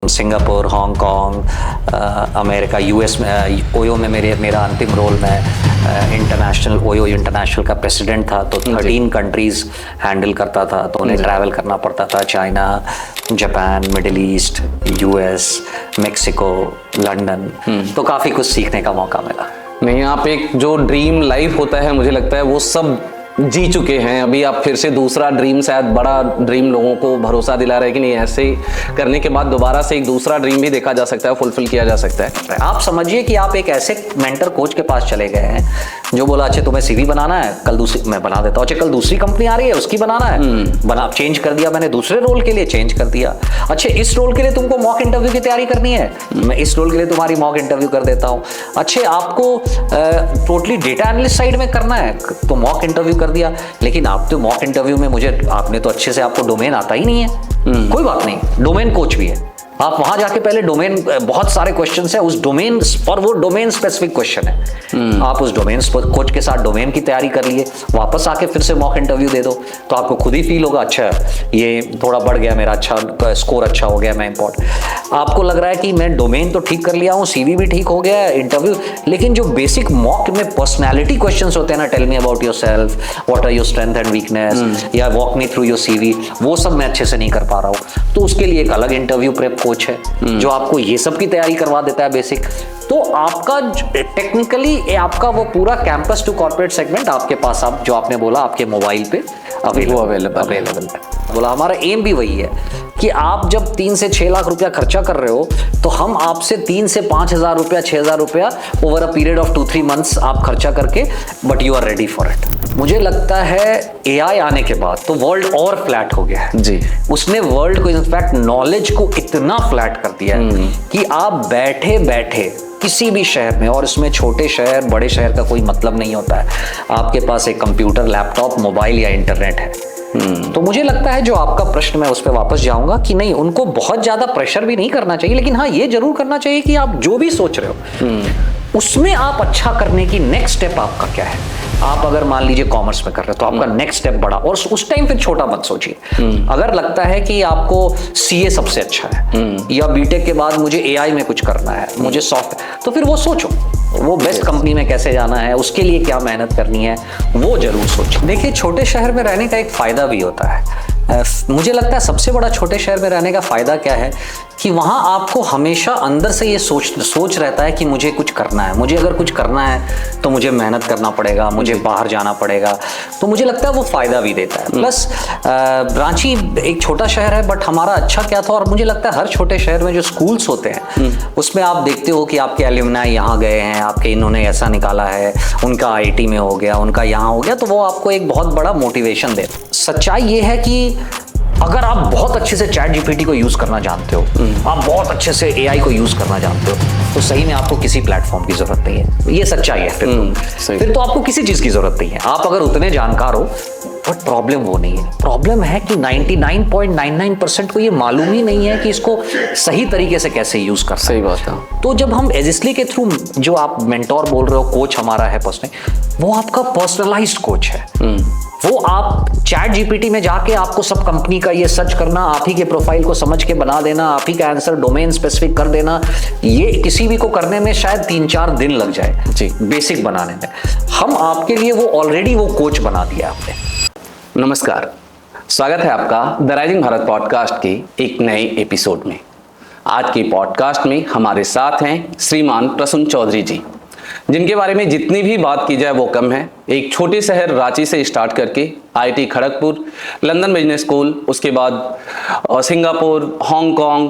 Singapore, Hong Kong, America, US में OYO में मेरा अंतिम रोल में इंटरनेशनल ओयो इंटरनेशनल का प्रेसिडेंट था, तो 13 कंट्रीज हैंडल करता था, तो उन्हें ट्रैवल करना पड़ता था, China, Japan, middle east, US, Mexico, London, तो काफ़ी कुछ सीखने का मौका मिला। नहीं, आप एक जो ड्रीम लाइफ होता है, मुझे लगता है वो सब जी चुके हैं। अभी आप फिर से दूसरा ड्रीम, शायद बड़ा ड्रीम लोगों को भरोसा दिला रहे हैं कि नहीं, ऐसे करने के बाद दोबारा से एक दूसरा ड्रीम भी देखा जा सकता है, फुलफिल किया जा सकता है। आप समझिए कि आप एक ऐसे मेंटर कोच के पास चले गए हैं जो बोला अच्छा तुम्हें सीवी बनाना है, कल दूसरी मैं बना देता हूँ, अच्छा कल दूसरी कंपनी आ रही है उसकी बनाना है, बना चेंज कर दिया मैंने, दूसरे रोल के लिए चेंज कर दिया, अच्छा इस रोल के लिए तुमको मॉक इंटरव्यू की तैयारी करनी है, मैं इस रोल के लिए तुम्हारी मॉक इंटरव्यू कर देता हूँ, अच्छा आपको टोटली डेटा एनालिस्ट साइड में करना है तो मॉक इंटरव्यू कर दिया। लेकिन आप तो मॉक इंटरव्यू में आपने तो अच्छे से, आपको डोमेन आता ही नहीं है, कोई बात नहीं, डोमेन कोच भी है, आप वहां जाके पहले डोमेन, बहुत सारे क्वेश्चंस है उस डोमेन, और वो डोमेन स्पेसिफिक क्वेश्चन है, आप उस डोमेन कोच के साथ डोमेन की तैयारी कर लिए, वापस आके फिर से मॉक इंटरव्यू दे दो, तो आपको खुद ही फील होगा अच्छा ये थोड़ा बढ़ गया मेरा, अच्छा स्कोर अच्छा हो गया, मैं इम्पोर्टेंट, आपको लग रहा है कि मैं डोमेन तो ठीक कर लिया हूँ, सीवी भी ठीक हो गया, इंटरव्यू, लेकिन जो बेसिक मॉक में पर्सनैलिटी क्वेश्चंस होते हैं ना, tell me about yourself, what are your strength and weakness, या walk me through your CV, वो सब मैं अच्छे से नहीं कर पा रहा हूँ, तो उसके लिए एक अलग इंटरव्यू प्रेप कोच है जो आपको ये सब की तैयारी करवा देता है बेसिक। तो आपका टेक्निकली आपका वो पूरा कैंपस टू कॉर्पोरेट सेगमेंट आपके पास, आप जो आपने बोला आपके मोबाइल पे अवेलेबल है। बोला हमारा एम भी वही है कि आप जब 3 से 6 लाख रुपया खर्चा कर रहे हो तो हम आपसे 3 से 5,000 रुपया, 6,000 रुपया over a period of 2-3 months आप खर्चा करके, but you are ready for it. मुझे लगता है एआई आने के बाद तो वर्ल्ड और फ्लैट हो गया है जी, उसने वर्ल्ड को, इनफैक्ट नॉलेज को इतना फ्लैट कर दिया है कि आप बैठे बैठे किसी भी शहर में, और इसमें छोटे शहर बड़े शहर का कोई मतलब नहीं होता है, आपके पास एक कंप्यूटर, लैपटॉप, मोबाइल या इंटरनेट है। तो मुझे लगता है जो आपका प्रश्न, मैं उस पर वापस जाऊंगा कि नहीं, उनको बहुत ज्यादा प्रेशर भी नहीं करना चाहिए, लेकिन हाँ ये जरूर करना चाहिए कि आप जो भी सोच रहे हो उसमें आप अच्छा करने की नेक्स्ट स्टेप आपका क्या है। आप अगर मान लीजिए कॉमर्स में कर रहे हो तो आपका नेक्स्ट स्टेप बड़ा, और उस टाइम फिर छोटा मत सोचिए। अगर लगता है कि आपको सीए सबसे अच्छा है या बीटेक के बाद मुझे एआई में कुछ करना है, मुझे सॉफ्टवेयर, तो फिर वो सोचो वो बेस्ट कंपनी में कैसे जाना है, उसके लिए क्या मेहनत करनी है, वो जरूर सोचो। देखिए छोटे शहर में रहने का एक फायदा भी होता है, मुझे लगता है सबसे बड़ा छोटे शहर में रहने का फायदा क्या है कि वहां आपको हमेशा अंदर से ये सोच रहता है कि मुझे कुछ करना है, मुझे अगर कुछ करना है तो मुझे मेहनत करना पड़ेगा, मुझे बाहर जाना पड़ेगा, तो मुझे लगता है वो फायदा भी देता है। प्लस रांची एक छोटा शहर है, बट हमारा अच्छा क्या था, और मुझे लगता है हर छोटे शहर में जो स्कूल्स होते हैं उसमें आप देखते हो कि आपके एल्यूमनाई यहाँ गए हैं, आपके इन्होंने ऐसा निकाला है, उनका आईटी में हो गया, उनका यहाँ हो गया, तो वो आपको एक बहुत बड़ा मोटिवेशन दे। सच्चाई ये है कि अगर आप बहुत अच्छे से चैट जीपीटी को यूज करना जानते हो, आप बहुत अच्छे से एआई को यूज करना जानते हो, तो सही में आपको किसी प्लेटफॉर्म की जरूरत नहीं है, ये सच्चाई है। फिर तो आपको किसी चीज की जरूरत नहीं है, आप अगर उतने जानकार हो। बट प्रॉब्लम वो नहीं है, प्रॉब्लम है कि 99.99% को ये मालूम ही नहीं है कि इसको सही तरीके से कैसे यूज कर। सही बात है। तो जब हम एजिस्ली के थ्रू, जो आप मेंटोर बोल रहे हो, कोच हमारा है पर्सनल, वो आपका पर्सनलाइज्ड कोच है। वो आप चैट जीपीटी में जाके आपको सब कंपनी का ये सर्च करना, आप ही के प्रोफाइल को समझ के बना देना, आप ही का आंसर डोमेन स्पेसिफिक कर देना, ये किसी भी को करने में शायद 3-4 दिन लग जाए जी, बेसिक बनाने में। हम आपके लिए वो ऑलरेडी वो कोच बना दिया आपने। नमस्कार, स्वागत है आपका द राइजिंग भारत पॉडकास्ट के एक नए एपिसोड में। आज के पॉडकास्ट में हमारे साथ हैं श्रीमान प्रसून चौधरी जी, जिनके बारे में जितनी भी बात की जाए वो कम है। एक छोटे शहर रांची से स्टार्ट करके IIT Kharagpur, London business school, उसके बाद सिंगापुर, हांगकांग,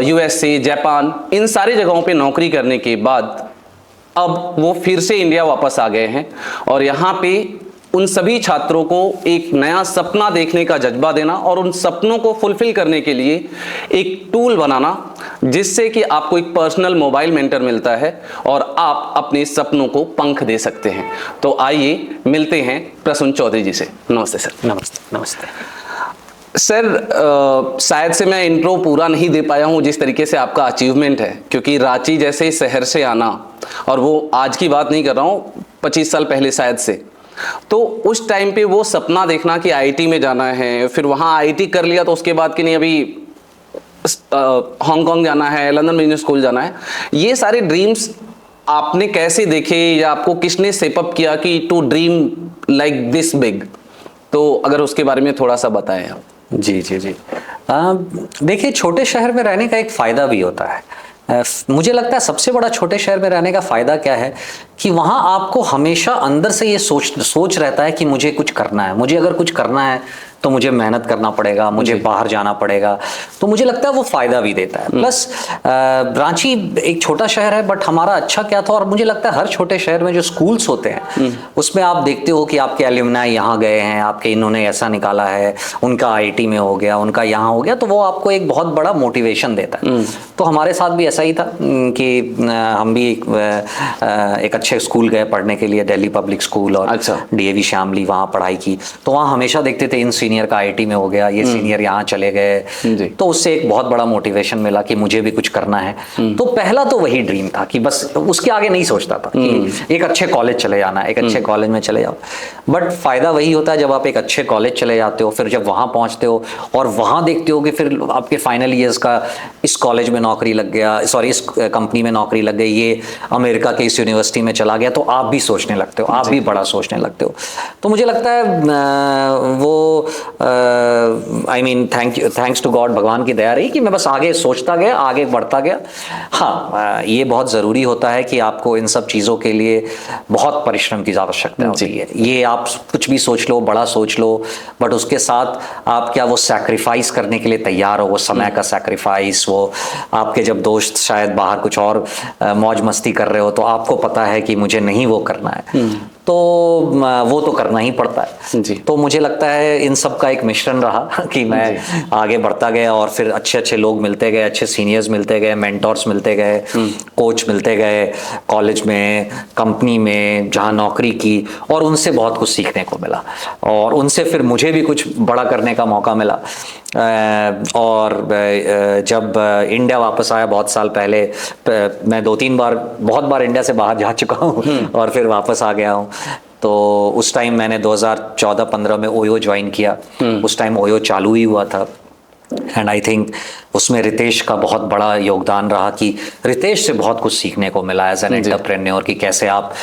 यूएसए, जापान, इन सारी जगहों पे नौकरी करने के बाद अब वो फिर से इंडिया वापस आ गए हैं, और यहाँ पे उन सभी छात्रों को एक नया सपना देखने का जज्बा देना और उन सपनों को फुलफिल करने के लिए एक टूल बनाना, जिससे कि आपको एक पर्सनल मोबाइल मेंटर मिलता है और आप अपने सपनों को पंख दे सकते हैं। तो आइए मिलते हैं प्रसून चौधरी जी से। नमस्ते सर। नमस्ते। नमस्ते सर, शायद से मैं इंट्रो पूरा नहीं दे पाया हूँ जिस तरीके से आपका अचीवमेंट है, क्योंकि रांची जैसे शहर से आना, और वो आज की बात नहीं कर रहा हूँ, 25 साल पहले शायद से, तो उस टाइम पे वो सपना देखना कि आईआईटी में जाना है, फिर वहाँ आईआईटी कर लिया तो उसके बाद कि नहीं अभी हांगकांग जाना है, लंदन बिजनेस स्कूल जाना है, ये सारे ड्रीम्स आपने कैसे देखे या आपको किसने सेटअप किया कि to dream like this big? तो अगर उसके बारे में थोड़ा सा बताएं आप। जी जी जी। देखिए, छोटे शहर में रहने का एक फ़ायदा भी होता है। मुझे लगता है सबसे बड़ा छोटे शहर में रहने का फ़ायदा क्या है कि वहाँ आपको हमेशा अंदर से ये सोच रहता है कि मुझे कुछ करना है। मुझे अगर कुछ करना है तो मुझे मेहनत करना पड़ेगा, मुझे बाहर जाना पड़ेगा। तो मुझे लगता है वो फ़ायदा भी देता है। प्लस रांची एक छोटा शहर है, बट हमारा अच्छा क्या था, और मुझे लगता है हर छोटे शहर में जो स्कूल्स होते हैं उसमें आप देखते हो कि आपके एल्यूमनाई यहाँ गए हैं, आपके इन्होंने ऐसा निकाला है, उनका आईटी में हो गया, उनका यहाँ हो गया, तो वो आपको एक बहुत बड़ा मोटिवेशन देता है। तो हमारे साथ भी ऐसा ही था कि हम भी एक अच्छे स्कूल गए पढ़ने के लिए, दिल्ली पब्लिक स्कूल, और अच्छा। डीएवी शामली, वहाँ पढ़ाई की। तो वहाँ हमेशा देखते थे इन सीनियर का आईटी में हो गया, ये सीनियर यहाँ चले गए, तो उससे एक बहुत बड़ा मोटिवेशन मिला कि मुझे भी कुछ करना है। तो पहला तो वही ड्रीम था कि बस उसके आगे नहीं सोचता था कि एक अच्छे कॉलेज चले जाना, एक अच्छे कॉलेज में चले जाओ। बट फायदा वही होता है जब आप एक अच्छे कॉलेज चले जाते हो, फिर जब वहाँ पहुँचते हो और वहाँ देखते हो कि फिर आपके फाइनल ईयर्स का इस कॉलेज में नौकरी लग गया, सॉरी इस कंपनी में नौकरी लग गई, ये अमेरिका के इस यूनिवर्सिटी में चला गया, तो आप भी सोचने लगते हो, आप भी बड़ा सोचने लगते हो। तो मुझे लगता है वो I mean thanks to God, भगवान की दया रही कि मैं बस आगे सोचता गया, आगे बढ़ता गया। हाँ, ये बहुत ज़रूरी होता है कि आपको इन सब चीज़ों के लिए बहुत परिश्रम की आवश्यकता होती है। ये आप कुछ भी सोच लो, बड़ा सोच लो, बट उसके साथ आप क्या वो सैक्रिफाइस करने के लिए तैयार हो, वो समय का सैक्रिफाइस, वो आपके जब दोस्त शायद बाहर कुछ और मौज मस्ती कर रहे हो तो आपको पता है कि मुझे नहीं वो करना है, तो वो तो करना ही पड़ता है जी। तो मुझे लगता है इन सब का एक मिश्रण रहा कि मैं आगे बढ़ता गया और फिर अच्छे अच्छे लोग मिलते गए, अच्छे सीनियर्स मिलते गए, मेंटर्स मिलते गए, कोच मिलते गए कॉलेज में, कंपनी में जहाँ नौकरी की, और उनसे बहुत कुछ सीखने को मिला और उनसे फिर मुझे भी कुछ बड़ा करने का मौका मिला। और जब इंडिया वापस आया बहुत साल पहले, मैं 2-3 बार, बहुत बार इंडिया से बाहर जा चुका हूँ और फिर वापस आ गया हूँ। तो उस टाइम मैंने 2014-15 में ओयो ज्वाइन किया। उस टाइम ओयो चालू ही हुआ था एंड आई थिंक उसमें रितेश का बहुत बड़ा योगदान रहा कि रितेश से बहुत कुछ सीखने को मिला एज एन एंटरप्रेन्योर कि कैसे आप,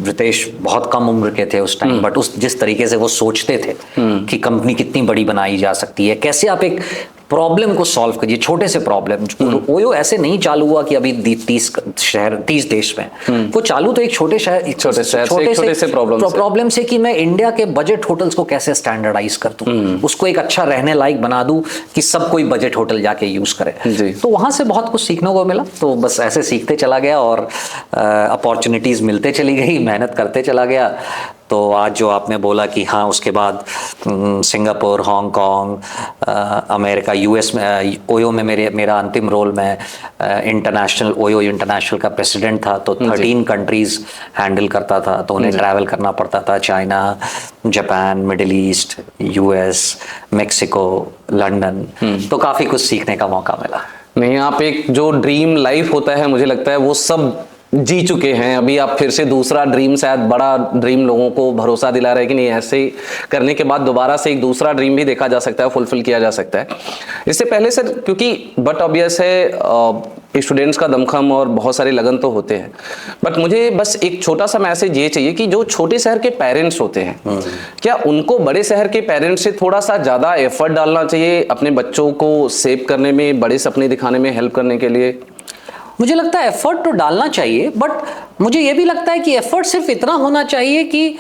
रितेश बहुत कम उम्र के थे उस टाइम, बट उस जिस तरीके से वो सोचते थे कि कंपनी कितनी बड़ी बनाई जा सकती है, कैसे आप एक प्रॉब्लम को सॉल्व करिए, छोटे से प्रॉब्लम। ओयो ऐसे नहीं चालू हुआ कि अभी 30 देश में, वो चालू तो एक छोटे से प्रॉब्लम से कि मैं इंडिया के बजट होटल्स को कैसे स्टैंडर्डाइज कर दूं, उसको एक अच्छा रहने लायक बना दूं कि सब कोई बजट होटल जाके यूज करे। तो वहां से बहुत कुछ सीखने को मिला। तो बस ऐसे सीखते चला गया और अपॉर्चुनिटीज मिलते चली गई, मेहनत करते चला गया। तो आज जो आपने बोला कि हाँ उसके बाद सिंगापुर, हांगकांग, अमेरिका, यूएस में, ओयो में मेरा अंतिम रोल, मैं इंटरनेशनल, ओयो इंटरनेशनल का प्रेसिडेंट था, तो 13 कंट्रीज हैंडल करता था, तो उन्हें ट्रैवल करना पड़ता था, China, Japan, middle east, US, Mexico, London. तो काफ़ी कुछ सीखने का मौका मिला। नहीं, आप एक जो ड्रीम लाइफ होता है, मुझे लगता है वो सब जी चुके हैं। अभी आप फिर से दूसरा ड्रीम, शायद बड़ा ड्रीम लोगों को भरोसा दिला रहे हैं कि नहीं, ऐसे ही करने के बाद दोबारा से एक दूसरा ड्रीम भी देखा जा सकता है, फुलफिल किया जा सकता है। इससे पहले सर, क्योंकि बट ऑब्वियस है स्टूडेंट्स का दमखम और बहुत सारे लगन तो होते हैं, बट मुझे बस एक छोटा सा मैसेज ये चाहिए कि जो छोटे शहर के पेरेंट्स होते हैं, क्या उनको बड़े शहर के पेरेंट्स से थोड़ा सा ज़्यादा एफर्ट डालना चाहिए अपने बच्चों को सेव करने में, बड़े सपने दिखाने में हेल्प करने के लिए? मुझे लगता है एफर्ट तो डालना चाहिए, बट मुझे ये भी लगता है कि एफर्ट सिर्फ इतना होना चाहिए कि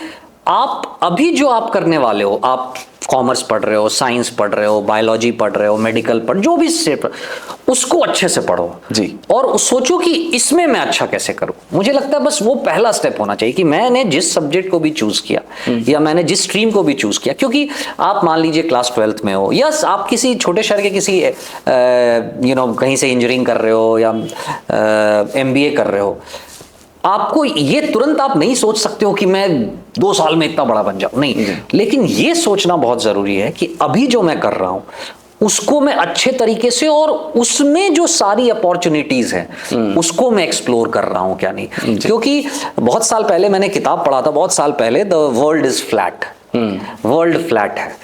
आप अभी जो आप करने वाले हो, आप कॉमर्स पढ़ रहे हो, साइंस पढ़ रहे हो, बायोलॉजी पढ़ रहे हो, मेडिकल पढ़, जो भी से उसको अच्छे से पढ़ो जी, और सोचो कि इसमें मैं अच्छा कैसे करूं। मुझे लगता है बस वो पहला स्टेप होना चाहिए कि मैंने जिस सब्जेक्ट को भी चूज किया या मैंने जिस स्ट्रीम को भी चूज किया, क्योंकि आप मान लीजिए क्लास 12th में हो या आप किसी छोटे शहर के किसी कहीं से इंजीनियरिंग कर रहे हो या MBA कर रहे हो, आपको ये तुरंत आप नहीं सोच सकते हो कि मैं 2 साल में इतना बड़ा बन जाऊं, नहीं। लेकिन ये सोचना बहुत जरूरी है कि अभी जो मैं कर रहा हूं उसको मैं अच्छे तरीके से, और उसमें जो सारी अपॉर्चुनिटीज हैं उसको मैं एक्सप्लोर कर रहा हूं क्या नहीं। क्योंकि बहुत साल पहले मैंने किताब पढ़ा था, बहुत साल पहले, the world is flat, world flat है।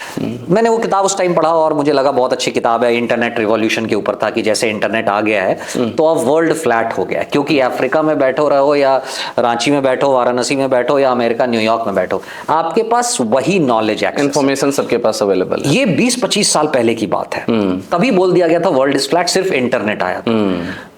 मैंने वो किताब उस टाइम पढ़ा और मुझे लगा बहुत अच्छी किताब है, इंटरनेट रिवॉल्यूशन के ऊपर था कि जैसे इंटरनेट आ गया है तो अब वर्ल्ड फ्लैट हो गया है, क्योंकि अफ्रीका में बैठो रहो या रांची में बैठो, वाराणसी में बैठो या अमेरिका न्यूयॉर्क में बैठो, आपके पास वही नॉलेज, इंफॉर्मेशन सबके पास अवेलेबल है। ये 20-25 साल पहले की बात है, तभी बोल दिया गया था वर्ल्ड इज फ्लैट, सिर्फ इंटरनेट आया था।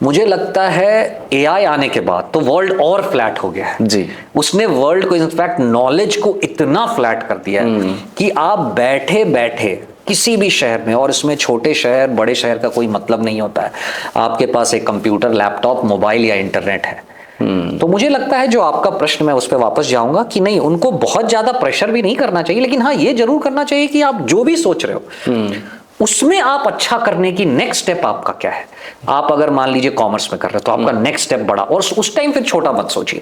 मुझे लगता है एआई आने के बाद तो वर्ल्ड और फ्लैट हो गया है जी। उसने वर्ल्ड को इनफैक्ट नॉलेज को इतना फ्लैट कर दिया है कि आप बैठे बैठे किसी भी शहर में, और इसमें छोटे शहर बड़े शहर का कोई मतलब नहीं होता है, आपके पास एक कंप्यूटर, लैपटॉप, मोबाइल या इंटरनेट है। तो मुझे लगता है जो आपका प्रश्न, मैं उस पर वापस जाऊंगा कि नहीं, उनको बहुत ज्यादा प्रेशर भी नहीं करना चाहिए, लेकिन हाँ ये जरूर करना चाहिए कि आप जो भी सोच रहे हो उसमें आप अच्छा करने की नेक्स्ट स्टेप आपका क्या है। आप अगर मान लीजिए कॉमर्स में कर रहे हो तो आपका नेक्स्ट स्टेप बड़ा, और उस टाइम फिर छोटा मत सोचिए।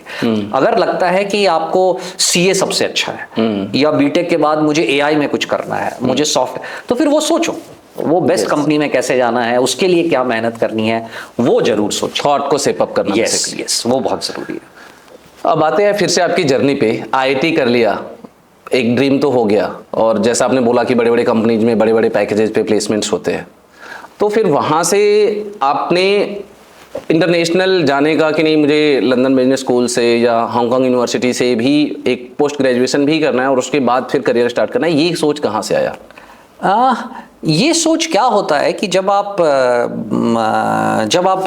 अगर लगता है कि आपको सीए सबसे अच्छा है या बीटेक के बाद मुझे एआई में कुछ करना है, मुझे सॉफ्ट, तो फिर वो सोचो वो बेस्ट कंपनी में कैसे जाना है, उसके लिए क्या मेहनत करनी है, वो जरूर सोचो। थॉट को सेप अप करना। यस, वो बहुत जरूरी है। अब आते हैं फिर से आपकी जर्नी पे। आईआईटी कर लिया, एक ड्रीम तो हो गया, और जैसा आपने बोला कि बड़े बड़े कंपनीज में बड़े बड़े पैकेजेस पे प्लेसमेंट्स होते हैं, तो फिर वहाँ से आपने इंटरनेशनल जाने का कि नहीं, मुझे लंदन बिजनेस स्कूल से या हांगकांग यूनिवर्सिटी से भी एक पोस्ट ग्रेजुएशन भी करना है और उसके बाद फिर करियर स्टार्ट करना है, ये सोच कहाँ से आया? ये सोच क्या होता है कि जब आप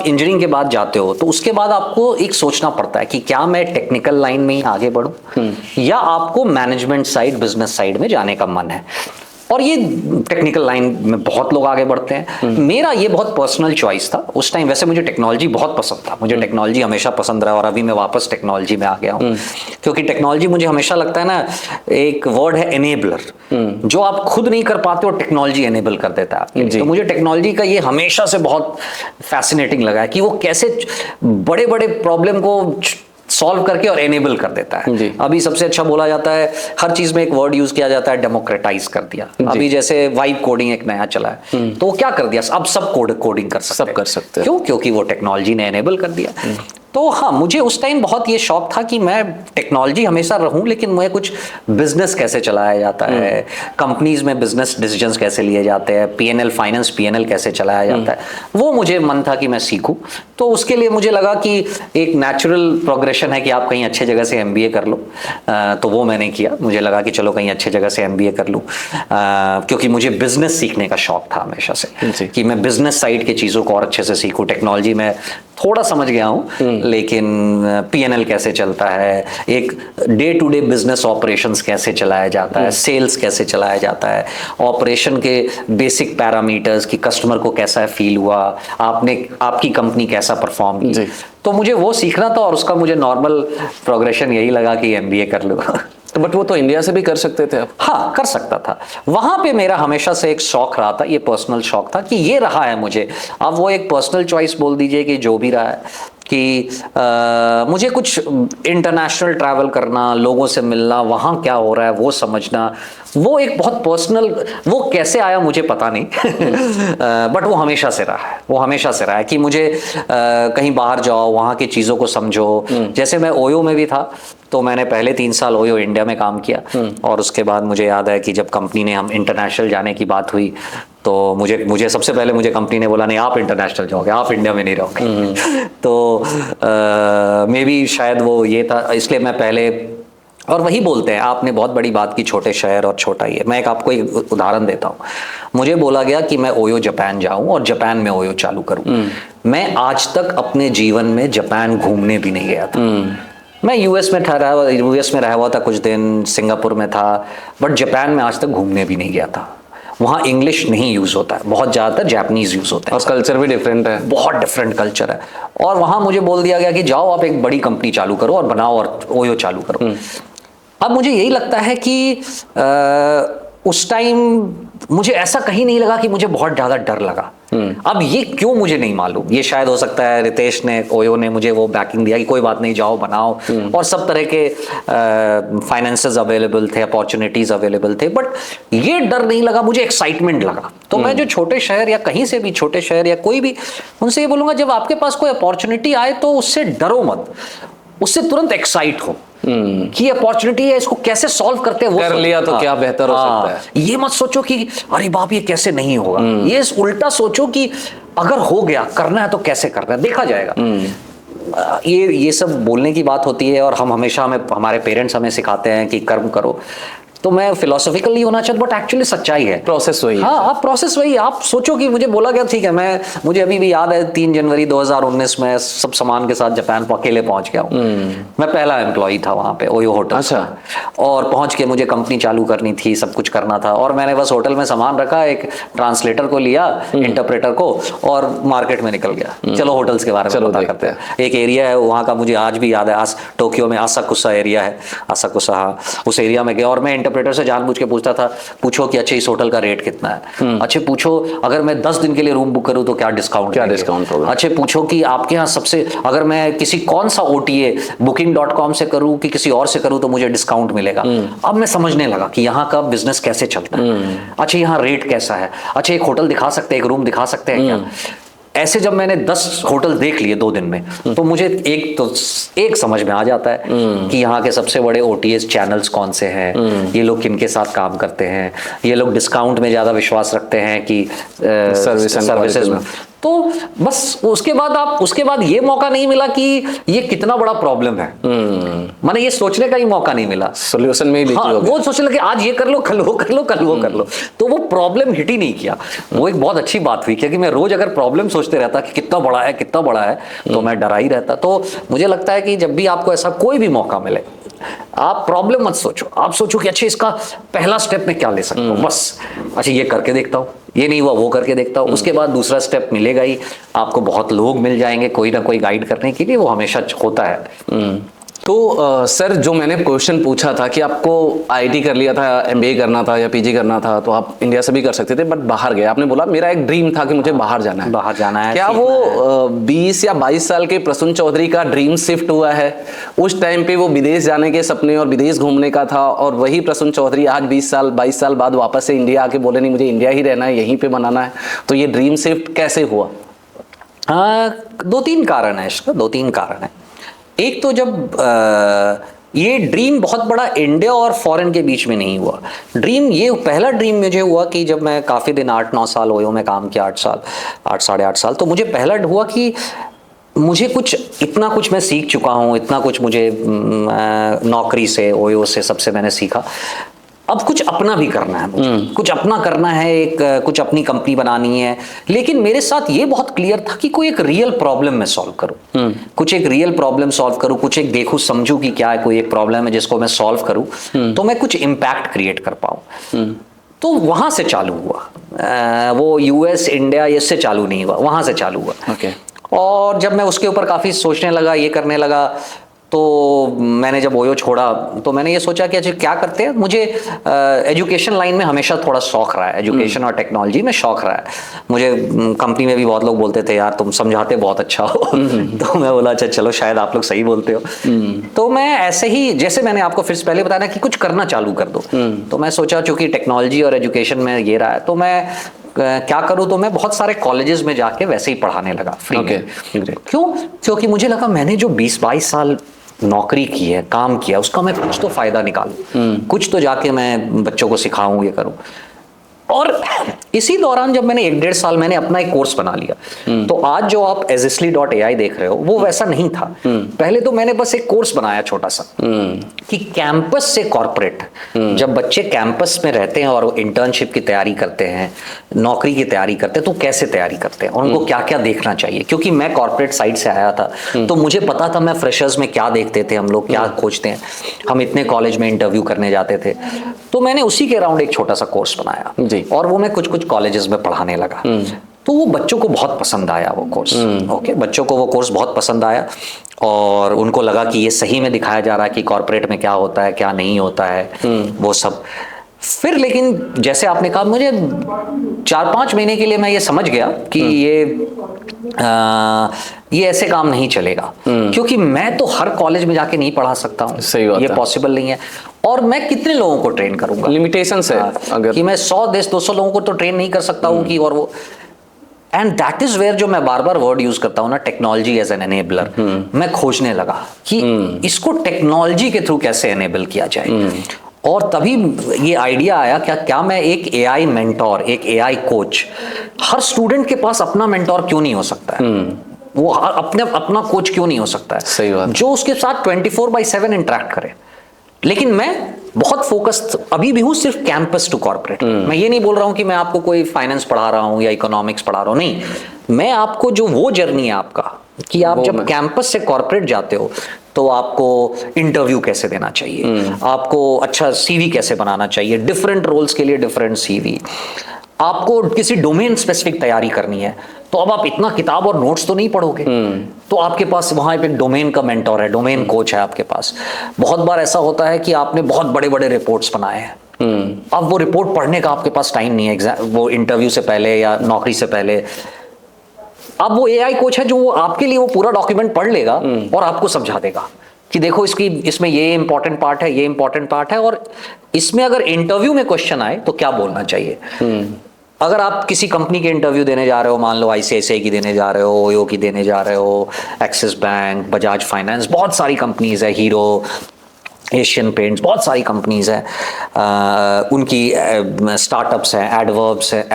इंजीनियरिंग के बाद जाते हो तो उसके बाद आपको एक सोचना पड़ता है कि क्या मैं टेक्निकल लाइन में ही आगे बढ़ूं या आपको मैनेजमेंट साइड, बिजनेस साइड में जाने का मन है। और ये टेक्निकल लाइन में बहुत लोग आगे बढ़ते हैं। मेरा ये बहुत पर्सनल चॉइस था उस टाइम। वैसे मुझे टेक्नोलॉजी बहुत पसंद था, मुझे टेक्नोलॉजी हमेशा पसंद रहा, और अभी मैं वापस टेक्नोलॉजी में आ गया हूँ, क्योंकि टेक्नोलॉजी मुझे हमेशा लगता है ना, एक वर्ड है एनेबलर, जो आप खुद नहीं कर पाते हो टेक्नोलॉजी एनेबल कर देता है आपके लिए। तो मुझे टेक्नोलॉजी का ये हमेशा से बहुत फैसिनेटिंग लगा है कि वो कैसे बड़े बड़े प्रॉब्लम को सॉल्व करके और एनेबल कर देता है। अभी सबसे अच्छा बोला जाता है, हर चीज में एक वर्ड यूज किया जाता है, डेमोक्रेटाइज कर दिया। अभी जैसे वाइब कोडिंग एक नया चला है, तो वो क्या कर दिया, अब सब कोडिंग कर सकते हैं। क्यों? क्योंकि वो टेक्नोलॉजी ने एनेबल कर दिया। तो हाँ, मुझे उस टाइम बहुत ये शौक था कि मैं टेक्नोलॉजी हमेशा रहूं, लेकिन मुझे कुछ बिजनेस कैसे चलाया जाता है, कंपनीज में बिजनेस डिसीजंस कैसे लिए जाते हैं, पीएनएल, फाइनेंस पीएनएल कैसे चलाया जाता है, वो मुझे मन था कि मैं सीखूं। तो उसके लिए मुझे लगा कि एक नेचुरल प्रोग्रेशन है कि आप कहीं अच्छे जगह से एमबीए कर लो। तो वो मैंने किया। मुझे लगा कि चलो कहीं अच्छे जगह से एमबीए कर लूँ, क्योंकि मुझे बिजनेस सीखने का शौक था हमेशा से, कि मैं बिजनेस साइड की चीज़ों को और अच्छे से सीखूं। टेक्नोलॉजी में थोड़ा समझ गया हूँ, लेकिन पीएनएल कैसे चलता है, एक day to day business operations कैसे चलाया जाता है, सेल्स कैसे चलाया जाता है, ऑपरेशन के बेसिक पैरामीटर्स की कस्टमर को कैसा फील हुआ, आपकी कंपनी कैसा परफॉर्म की, तो मुझे वो सीखना था। और उसका मुझे नॉर्मल प्रोग्रेशन यही लगा कि एमबीए कर लो। बट वो तो इंडिया से भी कर सकते थे आप। हाँ, कर सकता था। वहां पे मेरा हमेशा से एक शौक रहा था, ये पर्सनल शौक था कि ये रहा है मुझे। अब वो एक पर्सनल चॉइस बोल दीजिए कि जो भी रहा है, कि मुझे कुछ इंटरनेशनल ट्रैवल करना, लोगों से मिलना, वहाँ क्या हो रहा है वो समझना, वो एक बहुत पर्सनल, वो कैसे आया मुझे पता नहीं बट वो हमेशा से रहा है। वो हमेशा से रहा है कि मुझे कहीं बाहर जाओ, वहाँ की चीज़ों को समझो। जैसे मैं ओयो में भी था, तो मैंने पहले 3 साल ओयो इंडिया में काम किया, और उसके बाद मुझे याद है कि जब कंपनी ने हम इंटरनेशनल जाने की बात हुई, तो मुझे सबसे पहले मुझे कंपनी ने बोला नहीं, आप इंटरनेशनल जाओगे, आप इंडिया में नहीं रहोगे। तो मे बी शायद वो ये था, इसलिए मैं पहले, और वही बोलते हैं, आपने बहुत बड़ी बात की, छोटे शहर और छोटा ये। मैं आपको एक उदाहरण देता हूँ। मुझे बोला गया कि मैं ओयो जापान जाऊँ और जापान में ओयो चालू करूँ। मैं आज तक अपने जीवन में जापान घूमने भी नहीं गया था। मैं यूएस में रहा हुआ था कुछ दिन, सिंगापुर में था, बट जापान में आज तक घूमने भी नहीं गया था। वहाँ इंग्लिश नहीं यूज होता है, बहुत ज़्यादातर जापानीज यूज होता है, और कल्चर भी डिफरेंट है, बहुत डिफरेंट कल्चर है। और वहाँ मुझे बोल दिया गया कि जाओ आप एक बड़ी कंपनी चालू करो और बनाओ और ओयो चालू करो। अब मुझे यही लगता है कि उस टाइम मुझे ऐसा कहीं नहीं लगा कि मुझे बहुत ज़्यादा डर लगा। अब ये क्यों मुझे नहीं मालूम, ये शायद हो सकता है रितेश ने, ओयो ने मुझे वो बैकिंग दिया कि कोई बात नहीं, जाओ बनाओ, और सब तरह के फाइनेंसेस अवेलेबल थे, अपॉर्चुनिटीज अवेलेबल थे, बट ये डर नहीं लगा, मुझे एक्साइटमेंट लगा। तो मैं जो छोटे शहर या कहीं से भी छोटे शहर या कोई भी, उनसे ये बोलूँगा, जब आपके पास कोई अपॉर्चुनिटी आए तो उससे डरो मत, उससे तुरंत एक्साइट हो। कि अपॉर्चुनिटी है, इसको कैसे सॉल्व करते हैं वो कर लिया तो क्या बेहतर हो सकता है। ये मत सोचो कि अरे बाप ये कैसे नहीं होगा, ये उल्टा सोचो कि अगर हो गया, करना है तो कैसे करना है, देखा जाएगा। ये सब बोलने की बात होती है और हम हमेशा हमारे पेरेंट्स हमें सिखाते हैं कि कर्म करो, तो मैं फिलोसॉफिकल नहीं होना चाहता, बट एक्चुअली सच्चाई है, प्रोसेस वही। हाँ, आप प्रोसेस वही। आप सोचो कि मुझे बोला गया, ठीक है, मुझे अभी भी याद है 3 जनवरी 2019 में सब सामान के साथ जापान अकेले पहुंच गया हूँ। मैं पहला एम्प्लॉई था वहां पे ओयो होटल। अच्छा। और पहुंच के मुझे कंपनी चालू करनी थी, सब कुछ करना था, और मैंने बस होटल में सामान रखा, एक ट्रांसलेटर को लिया, इंटरप्रेटर को, और मार्केट में निकल गया। चलो होटल्स के बारे में पता करते हैं। एक एरिया है वहाँ का, मुझे आज भी याद है, टोक्यो में आसाकुसा एरिया है, आसाकुसा, हाँ, उस एरिया में गया और मैं इंटरप्रेटर से जानबूझ के पूछता था, पूछो कि अच्छा इस होटल का रेट कितना है, अच्छे पूछो अगर मैं 10 दिन के लिए रूम बुक करूं तो क्या डिस्काउंट होगा, अच्छे पूछो कि आपके यहाँ सबसे, अगर मैं किसी कौन सा OTA booking.com से करूं कि किसी और से करूं तो मुझे डिस्काउंट मिलेगा। अब मैं समझने लगा कि यहाँ का बिजनेस कैसे चलता है, अच्छा यहाँ रेट कैसा है, अच्छा एक होटल दिखा सकते हैं, एक रूम दिखा सकते हैं क्या। ऐसे जब मैंने 10 होटल देख लिए 2 दिन में, तो मुझे एक समझ में आ जाता है कि यहाँ के सबसे बड़े OTAs चैनल्स कौन से हैं, ये लोग किनके साथ काम करते हैं, ये लोग डिस्काउंट में ज्यादा विश्वास रखते हैं कि सर्विसेज में। तो बस उसके बाद ये मौका नहीं मिला कि ये कितना बड़ा प्रॉब्लम है, मैंने ये सोचने का ही मौका नहीं मिला, सोल्यूशन में ही हाँ, वो सोचने लगे आज ये कर लो, कल वो कर लो, कल वो कर लो, तो वो प्रॉब्लम हिट ही नहीं किया। वो एक बहुत अच्छी बात हुई, क्योंकि मैं रोज अगर प्रॉब्लम सोचते रहता कि कितना बड़ा है कितना बड़ा है, तो मैं डरा ही रहता। तो मुझे लगता है कि जब भी आपको ऐसा कोई भी मौका मिले, आप प्रॉब्लम मत सोचो, आप सोचो कि अच्छा इसका पहला स्टेप मैं क्या ले सकता हूँ, बस अच्छा ये करके देखता हूँ, ये नहीं हुआ वो करके देखता हूँ, उसके बाद दूसरा स्टेप मिलेगा ही, आपको बहुत लोग मिल जाएंगे कोई ना कोई गाइड करने के लिए, वो हमेशा होता है। तो सर जो मैंने क्वेश्चन पूछा था कि आपको IIT कर लिया था, MBA करना था या PG करना था, तो आप इंडिया से भी कर सकते थे, बट बाहर गए, आपने बोला मेरा एक ड्रीम था कि मुझे बाहर जाना है। बाहर जाना है, क्या वो 20 या 22 साल के प्रसून चौधरी का ड्रीम शिफ्ट हुआ है? उस टाइम पे वो विदेश जाने के सपने और विदेश घूमने का था, और वही प्रसून चौधरी आज 22 साल बाद वापस से इंडिया आके बोले नहीं मुझे इंडिया ही रहना है, यहीं पे बनाना है, तो ये ड्रीम शिफ्ट कैसे हुआ? 2-3 कारण है इसका, 2-3 कारण है। एक तो जब ये ड्रीम बहुत बड़ा इंडिया और फॉरेन के बीच में नहीं हुआ। ड्रीम, ये पहला ड्रीम मुझे हुआ कि जब मैं काफ़ी दिन 8-9 साल ओयो में काम किया, 8 साढ़े 8 साल, तो मुझे पहला हुआ कि मुझे इतना कुछ मैं सीख चुका हूँ, इतना कुछ मुझे नौकरी से, ओयो से, सबसे मैंने सीखा। अब कुछ अपना भी करना है मुझे, कुछ अपना करना है, कुछ अपनी कंपनी बनानी है। लेकिन मेरे साथ ये बहुत क्लियर था कि कोई एक रियल प्रॉब्लम मैं सॉल्व करूं, कुछ एक रियल प्रॉब्लम सॉल्व करूं, कुछ एक देखूं समझूं कि क्या है, कोई एक प्रॉब्लम है जिसको मैं सॉल्व करूं, तो मैं कुछ इम्पैक्ट क्रिएट कर पाऊं। तो वहां से चालू हुआ, वो US इंडिया इससे चालू नहीं हुआ, वहां से चालू हुआ। और जब मैं उसके ऊपर काफी सोचने लगा, ये करने लगा, तो मैंने जब ओयो छोड़ा तो मैंने ये सोचा कि अच्छा क्या करते हैं। मुझे एजुकेशन लाइन में हमेशा थोड़ा शौक रहा है, एजुकेशन और टेक्नोलॉजी में शौक रहा है। मुझे कंपनी में भी बहुत लोग बोलते थे यार तुम समझाते बहुत अच्छा हो तो मैं बोला अच्छा चलो शायद आप लोग सही बोलते हो। तो मैं ऐसे ही, जैसे मैंने आपको फिर पहले बताया ना कि कुछ करना चालू कर दो, तो मैं सोचा चूंकि टेक्नोलॉजी और एजुकेशन में ये रहा है तो मैं क्या करूं, तो मैं बहुत सारे कॉलेजेस में जाके वैसे ही पढ़ाने लगा फ्री में। क्यों? क्योंकि मुझे लगा मैंने जो 20-22 साल नौकरी की है, काम किया, उसका मैं कुछ तो फायदा निकालूं, कुछ तो जाके मैं बच्चों को सिखाऊं, ये करूं। और इसी दौरान जब मैंने 1-1.5 साल मैंने अपना एक कोर्स बना लिया, तो आज जो आप Azisly.ai देख रहे हो वो वैसा नहीं था। पहले तो मैंने बस एक कोर्स बनाया छोटा सा कि कैंपस से कॉर्पोरेट, जब बच्चे कैंपस में रहते हैं और इंटर्नशिप की तैयारी करते हैं, नौकरी की तैयारी करते हैं, तो कैसे तैयारी करते हैं और उनको क्या क्या देखना चाहिए। क्योंकि मैं कॉर्पोरेट साइड से आया था तो मुझे पता था मैं फ्रेशर्स में क्या देखते थे, हम लोग क्या खोजते हैं, हम इतने कॉलेज में इंटरव्यू करने जाते थे। तो मैंने उसी के अराउंड एक छोटा सा कोर्स बनाया और वो मैं कुछ कुछ कॉलेजेस में पढ़ाने लगा। तो वो बच्चों को बहुत पसंद आया वो कोर्स। ओके, बच्चों को वो कोर्स बहुत पसंद आया और उनको लगा कि ये सही में दिखाया जा रहा है कि कॉर्पोरेट में क्या होता है क्या नहीं होता है, वो सब। फिर लेकिन जैसे आपने कहा, मुझे 4-5 महीने के लिए मैं ये समझ गया कि ये ऐसे काम नहीं चलेगा, क्योंकि मैं तो हर कॉलेज में जाके नहीं पढ़ा सकता हूँ, ये पॉसिबल नहीं है। और मैं कितने लोगों को ट्रेन करूंगा, लिमिटेशन से अगर कि मैं 100-200 लोगों को तो ट्रेन नहीं कर सकता हूँ कि, और वो एंड दैट इज वेयर, जो मैं बार बार वर्ड यूज करता हूं ना, टेक्नोलॉजी एज एन एनेबलर, मैं खोजने लगा कि इसको टेक्नोलॉजी के थ्रू कैसे एनेबल किया जाए। और तभी ये आइडिया आया क्या मैं एक एआई मेंटोर, एक एआई कोच, हर स्टूडेंट के पास अपना मेंटोर क्यों नहीं हो सकता है, वो अपना कोच क्यों नहीं हो सकता है, सही बात, जो उसके साथ 24/7 इंटरेक्ट करे। लेकिन मैं बहुत फोकस्ड अभी भी हूं सिर्फ कैंपस टू कॉर्पोरेट। मैं ये नहीं बोल रहा हूं कि मैं आपको कोई फाइनेंस पढ़ा रहा हूं या इकोनॉमिक्स पढ़ा रहा हूं, नहीं, मैं आपको जो वो जर्नी है आपका, कि आप जब कैंपस से कॉर्पोरेट जाते हो तो आपको इंटरव्यू कैसे देना चाहिए, आपको अच्छा सीवी कैसे बनाना चाहिए, डिफरेंट रोल्स के लिए डिफरेंट सीवी, आपको किसी डोमेन स्पेसिफिक तैयारी करनी है, तो अब आप इतना किताब और नोट्स तो नहीं पढ़ोगे, तो आपके पास वहां पे एक डोमेन का मेंटोर है, डोमेन कोच है आपके पास। बहुत बार ऐसा होता है कि आपने बहुत बड़े बड़े रिपोर्ट्स बनाए हैं, अब वो रिपोर्ट पढ़ने का आपके पास टाइम नहीं है, वो इंटरव्यू से पहले या नौकरी से पहले। अब वो एआई कोच है जो वो आपके लिए वो पूरा डॉक्यूमेंट पढ़ लेगा और आपको समझा देगा कि देखो इसमें ये इंपॉर्टेंट पार्ट है, ये इंपॉर्टेंट पार्ट है, और इसमें अगर इंटरव्यू में क्वेश्चन आए तो क्या बोलना चाहिए। अगर आप किसी कंपनी के इंटरव्यू देने जा रहे हो, मान लो आईसीआईसीआई की देने जा रहे हो, ओयो की देने जा रहे हो, एक्सिस बैंक, बजाज फाइनेंस, बहुत सारी कंपनीज है, हीरो, एशियन पेंट्स, बहुत सारी कंपनीज है, उनकी स्टार्टअप्स हैं,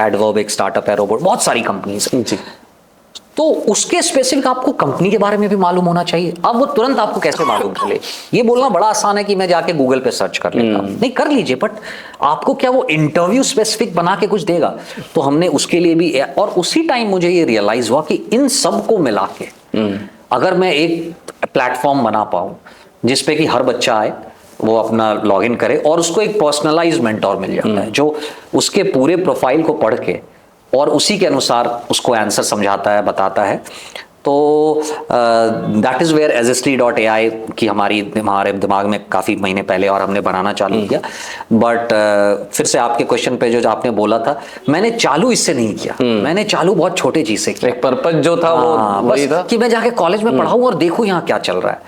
एडवर्ब एक स्टार्टअप है, रोबोट, बहुत सारी कंपनीज हैं। तो उसके स्पेसिफिक आपको कंपनी के बारे में भी मालूम होना चाहिए। अब वो तुरंत आपको कैसे मालूम चले, ये बोलना बड़ा आसान है कि मैं जाके गूगल पे सर्च कर लेता हूं, नहीं, कर लीजिए, बट आपको क्या वो इंटरव्यू स्पेसिफिक बना के कुछ देगा। तो हमने उसके लिए भी, और उसी टाइम मुझे ये रियलाइज हुआ कि इन सब को मिला के अगर मैं एक प्लेटफॉर्म बना पाऊं जिसपे कि हर बच्चा आए, वो अपना लॉगिन करे और उसको एक पर्सनलाइज मेंटोर मिल जाता है जो उसके पूरे प्रोफाइल को पढ़ के और उसी के अनुसार उसको आंसर समझाता है, बताता है। तो दैट इज़ वेयर एजस्ट्री.ai की हमारे दिमाग में काफ़ी महीने पहले और हमने बनाना चालू किया। बट फिर से आपके क्वेश्चन पे जो आपने बोला था, मैंने चालू इससे नहीं किया, मैंने चालू बहुत छोटे चीज़ से किया। एक पर्पस जो था वो वही था कि मैं जाके कॉलेज में पढ़ाऊँ और देखूँ यहाँ क्या चल रहा है,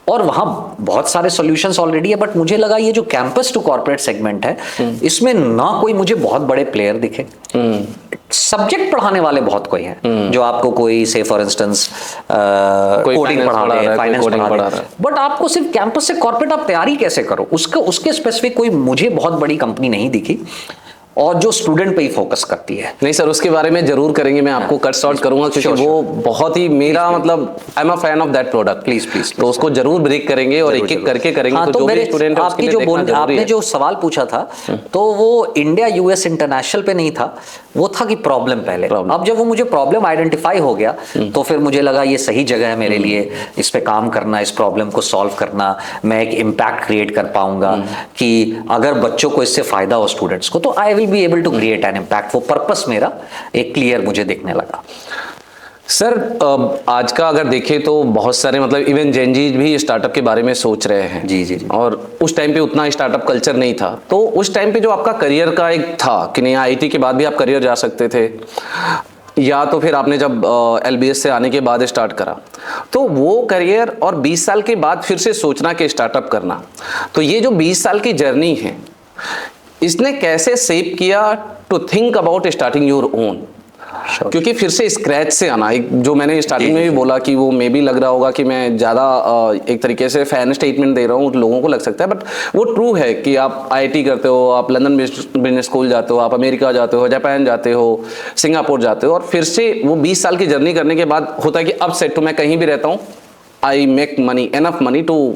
और वहाँ बहुत सारे सॉल्यूशंस ऑलरेडी है। बट मुझे लगा ये जो कैंपस टू कॉर्पोरेट सेगमेंट है, इसमें ना कोई मुझे बहुत बड़े प्लेयर दिखे, सब्जेक्ट पढ़ाने वाले बहुत कोई हैं जो आपको कोई से फॉर इंस्टेंस कोडिंग पढ़ा रहे हैं, फाइनेंस पढ़ा रहे हैं, बट आपको सिर्फ कैंपस से कॉर्पोरेट आप तैयारी कैसे करो, उसके स्पेसिफिक कोई मुझे बहुत बड़ी कंपनी नहीं दिखी और जो स्टूडेंट पे ही फोकस करती है। नहीं सर, उसके बारे में जरूर करेंगे, मैं आपको कट शॉर्ट करूंगा क्योंकि वो बहुत ही मेरा मतलब I am a fan of that product. Please तो उसको जरूर ब्रेक करेंगे और एक एक करके करेंगे। हाँ, तो जो भी स्टूडेंट है आपकी जो आपने जो सवाल पूछा था, तो वो इंडिया यूएस इंटरनेशनल पे नहीं था, वो था कि प्रॉब्लम पहले। अब जब वो मुझे प्रॉब्लम आइडेंटिफाई हो गया तो फिर मुझे लगा ये सही जगह है मेरे लिए, इस पे काम करना, इस प्रॉब्लम को सॉल्व करना, मैं एक इम्पैक्ट क्रिएट कर पाऊंगा कि अगर बच्चों को इससे फायदा हो, स्टूडेंट्स को, तो I will be able to create an impact. वो पर्पस मेरा एक क्लियर मुझे दिखने लगा। सर आज का अगर देखें तो बहुत सारे मतलब इवन जेनजी भी स्टार्टअप के बारे में सोच रहे हैं। जी। और उस टाइम पे उतना स्टार्टअप कल्चर नहीं था, तो उस टाइम पे जो आपका करियर का एक था कि नहीं, आईटी के बाद भी आप करियर जा सकते थे, या तो फिर आपने जब एलबीएस से आने के बाद स्टार्ट करा, तो वो करियर और 20 साल के बाद फिर से सोचना कि स्टार्टअप करना, तो ये जो 20 साल की जर्नी है, इसने कैसे शेप किया to think about starting your own? क्योंकि फिर से स्क्रैच से आना, एक जो मैंने स्टार्टिंग में भी बोला कि वो मे भी लग रहा होगा कि मैं ज़्यादा एक तरीके से फैन स्टेटमेंट दे रहा हूँ, लोगों को लग सकता है, बट वो ट्रू है कि आप आईटी करते हो, आप लंदन बिजनेस स्कूल जाते हो, आप अमेरिका जाते हो, जापान जाते हो, सिंगापुर जाते हो, और फिर से वो 20 साल की जर्नी करने के बाद होता है कि अब सेट टू मैं कहीं भी रहता हूँ, I make money, enough money to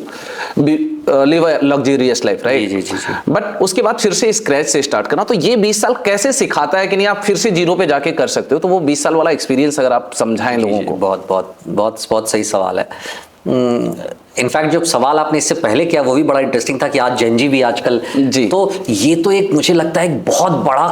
live a luxurious life, right? जी। बट उसके बाद फिर से स्क्रैच से स्टार्ट करना, तो ये 20 साल कैसे सिखाता है कि नहीं आप फिर से जीरो पे जाके कर सकते हो? तो वो 20 साल वाला एक्सपीरियंस अगर आप समझाएं लोगों को। बहुत सही सवाल है। इनफैक्ट जो सवाल आपने इससे पहले किया वो भी बड़ा इंटरेस्टिंग था कि आज जेनजी भी आजकल जी, तो ये तो एक मुझे लगता है एक बहुत बड़ा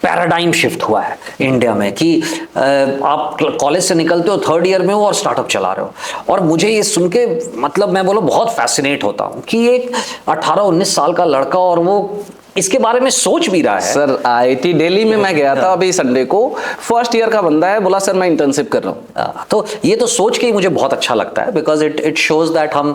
पैराडाइम शिफ्ट हुआ है इंडिया में कि आप कॉलेज से निकलते हो, 3rd ईयर में हो और स्टार्टअप चला रहे हो। और मुझे ये सुन के मतलब मैं बोलो बहुत फैसिनेट होता हूँ कि एक 18-19 साल का लड़का और वो इसके बारे में सोच भी रहा है। सर IIT दिल्ली में मैं गया था अभी संडे को, फर्स्ट ईयर का बंदा है, बोला सर मैं इंटर्नशिप कर रहा हूँ। तो ये तो सोच के ही मुझे बहुत अच्छा लगता है, बिकॉज इट शोज दैट हम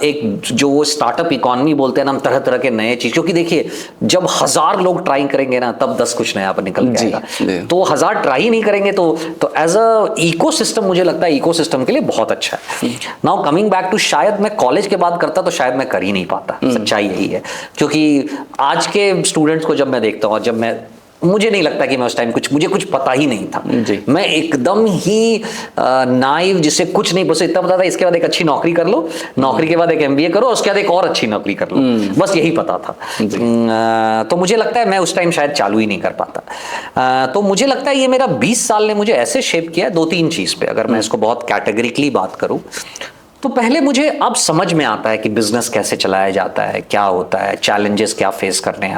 एक जो वो स्टार्टअप इकोनॉमी बोलते हैं ना, हम तरह तरह के नए चीज, क्योंकि देखिए जब 1000 लोग ट्राई करेंगे ना तब 10 कुछ नया पर निकल के आएगा। तो 1000 ट्राई नहीं करेंगे तो एज अ इकोसिस्टम मुझे लगता है इकोसिस्टम के लिए बहुत अच्छा है। नाउ कमिंग बैक टू, शायद मैं कॉलेज के बाद करता तो शायद मैं कर ही नहीं पाता, सच्चाई यही है। क्योंकि आज के स्टूडेंट्स को जब मैं देखता हूँ, जब मुझे नहीं लगता कि मैं उस टाइम मुझे कुछ पता ही नहीं था जी। मैं एकदम ही नाइव, जिससे कुछ नहीं, बस इतना पता था इसके बाद एक अच्छी नौकरी कर लो, नौकरी के बाद एक MBA करो, उसके बाद एक और अच्छी नौकरी कर लो, बस यही पता था। तो मुझे लगता है मैं उस टाइम शायद चालू ही नहीं कर पाता। तो मुझे लगता है ये मेरा 20 साल ने मुझे ऐसे शेप किया है 2-3 चीज पे, अगर मैं इसको बहुत कैटेगरिकली बात करूं तो पहले मुझे अब समझ में आता है कि बिजनेस कैसे चलाया जाता है, क्या होता है, चैलेंजेस क्या फेस करने हैं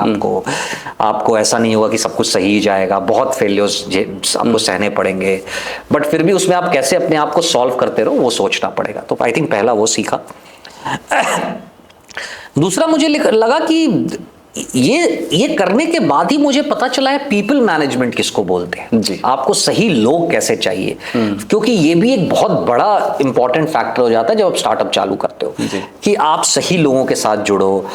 आपको ऐसा नहीं होगा कि सब कुछ सही जाएगा, बहुत फेलियर्स आपको सहने पड़ेंगे, बट फिर भी उसमें आप कैसे अपने आप को सॉल्व करते रहो वो सोचना पड़ेगा। तो आई थिंक पहला वो सीखा। दूसरा मुझे लगा कि ये करने के बाद ही मुझे पता चला है पीपल मैनेजमेंट किसको बोलते हैं जी। आपको सही लोग कैसे चाहिए, क्योंकि ये भी एक बहुत बड़ा इंपॉर्टेंट फैक्टर हो जाता है जब आप स्टार्टअप चालू करते हो कि आप सही लोगों के साथ जुड़ो।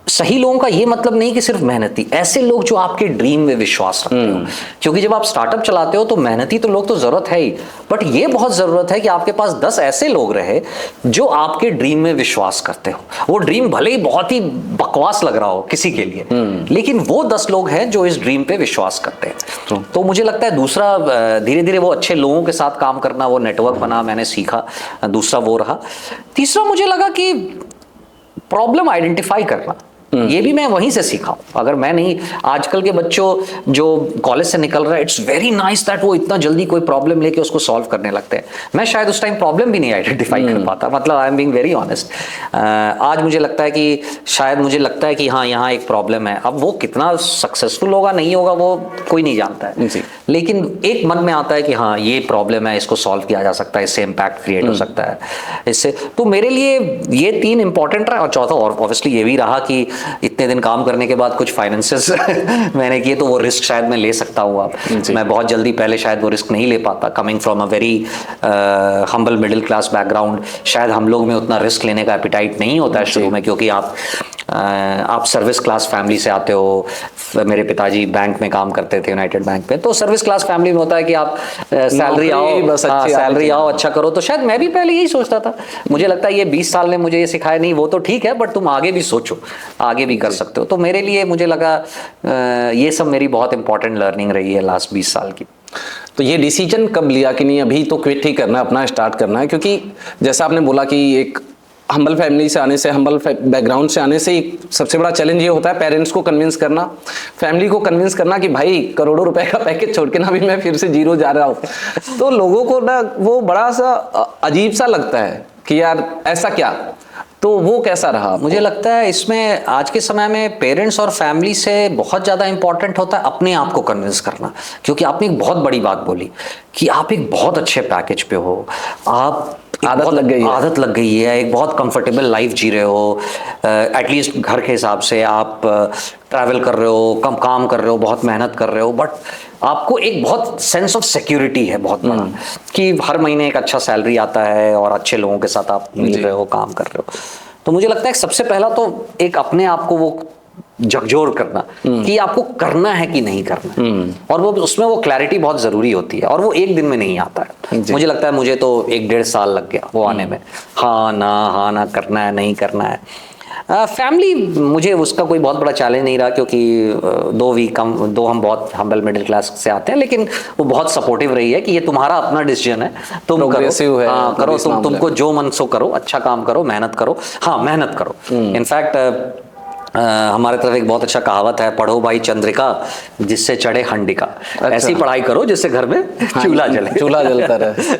सही लोगों का ये मतलब नहीं कि सिर्फ मेहनती, ऐसे लोग जो आपके ड्रीम में विश्वास रखते हो, क्योंकि जब आप स्टार्टअप चलाते हो तो मेहनती तो लोग तो जरूरत है ही, बट ये बहुत जरूरत है कि आपके पास 10 ऐसे लोग रहे जो आपके ड्रीम में विश्वास करते हो। वो ड्रीम भले ही बहुत ही बकवास लग रहा हो किसी के लिए, लेकिन वो 10 लोग हैं जो इस ड्रीम पे विश्वास करते हैं। तो मुझे लगता है दूसरा, धीरे धीरे वो अच्छे लोगों के साथ काम करना, वो नेटवर्क बना, मैंने सीखा, दूसरा वो रहा। तीसरा मुझे लगा कि प्रॉब्लम आइडेंटिफाई करना, ये भी मैं वहीं से सीखा हूं। अगर मैं नहीं, आजकल के बच्चों जो कॉलेज से निकल रहे हैं, इट्स वेरी नाइस दैट वो इतना जल्दी कोई प्रॉब्लम लेके उसको सॉल्व करने लगते हैं। मैं शायद उस टाइम प्रॉब्लम भी नहीं आइडेंटिफाई कर पाता, मतलब I am being very honest. आज मुझे लगता है कि शायद मुझे लगता है कि हाँ यहाँ एक प्रॉब्लम है। अब वो कितना सक्सेसफुल होगा नहीं होगा वो कोई नहीं जानता है, लेकिन एक मन में आता है कि हाँ ये प्रॉब्लम है, इसको सॉल्व किया जा सकता है, इससे इम्पैक्ट क्रिएट हो सकता है इससे। तो मेरे लिए ये 3 इंपॉर्टेंट रहा। और चौथा और ऑब्वियसली ये भी रहा कि इतने दिन काम करने के बाद कुछ फाइनेंसेस मैंने किए, तो वो रिस्क शायद मैं ले सकता हूँ। अब मैं बहुत जल्दी पहले शायद वो रिस्क नहीं ले पाता, coming from a very humble middle class background. शायद हम लोग में उतना रिस्क लेने का एपिटाइट नहीं होता है शुरू में, क्योंकि आप सर्विस क्लास फैमिली से आते हो। मेरे पिताजी बैंक में काम करते थे, यूनाइटेड बैंक में, तो सर्विस क्लास फैमिली में होता है कि आप सैलरी आओ अच्छा करो। तो शायद मैं भी पहले यही सोचता था। मुझे लगता है ये 20 साल ने मुझे ये सिखाया, नहीं वो तो ठीक है बट तुम आगे भी सोचो, आगे भी कर सकते हो। तो मेरे लिए मुझे लगा ये सब मेरी बहुत इंपॉर्टेंट लर्निंग रही है लास्ट 20 साल की। तो ये डिसीजन कब लिया कि नहीं अभी तो क्विट ही करना है, अपना स्टार्ट करना है? क्योंकि जैसा आपने बोला कि एक हम्बल फैमिली से आने से, हम्बल बैकग्राउंड से आने से सबसे बड़ा चैलेंज ये होता है पेरेंट्स को कन्विंस करना, फैमिली को कन्विंस करना कि भाई करोड़ों रुपए का पैकेज छोड़ के ना भी मैं फिर से जीरो जा रहा हूँ। तो लोगों को ना वो बड़ा सा अजीब सा लगता है कि यार ऐसा क्या, तो वो कैसा रहा? मुझे लगता है इसमें आज के समय में पेरेंट्स और फैमिली से बहुत ज़्यादा इंपॉर्टेंट होता है अपने आप को कन्विंस करना। क्योंकि आपने एक बहुत बड़ी बात बोली कि आप एक बहुत अच्छे पैकेज पे हो, आप आदत लग गई है, एक बहुत कंफर्टेबल लाइफ जी रहे हो, एटलीस्ट घर के हिसाब से आप ट्रैवल कर रहे हो, कम काम कर रहे हो, बहुत मेहनत कर रहे हो, बट आपको एक बहुत सेंस ऑफ सिक्योरिटी है बहुत बड़ा कि हर महीने एक अच्छा सैलरी आता है और अच्छे लोगों के साथ आप मिल रहे हो, काम कर रहे हो। तो मुझे लगता है सबसे पहला तो एक अपने आप को वो झकझोर करना कि आपको करना है कि नहीं करना, और वो उसमें वो क्लैरिटी बहुत जरूरी होती है, और वो एक दिन में नहीं आता है। मुझे लगता है मुझे तो 1-1.5 साल लग गया वो आने में, हाँ ना करना है नहीं करना है। फैमिली मुझे उसका कोई बहुत बड़ा चैलेंज नहीं रहा, क्योंकि दो हम बहुत हम्बल मिडिल क्लास से आते हैं, लेकिन वो बहुत सपोर्टिव रही है कि ये तुम्हारा अपना डिसीजन है, तुम करो, तुमको जो मन सो करो, अच्छा काम करो, मेहनत करो, हाँ मेहनत करो। इनफैक्ट हमारे तरफ एक बहुत अच्छा कहावत है, पढ़ो भाई चंद्रिका जिससे चढ़े हंडिका। ऐसी पढ़ाई करो जिससे घर में चूल्हा जलता रहे।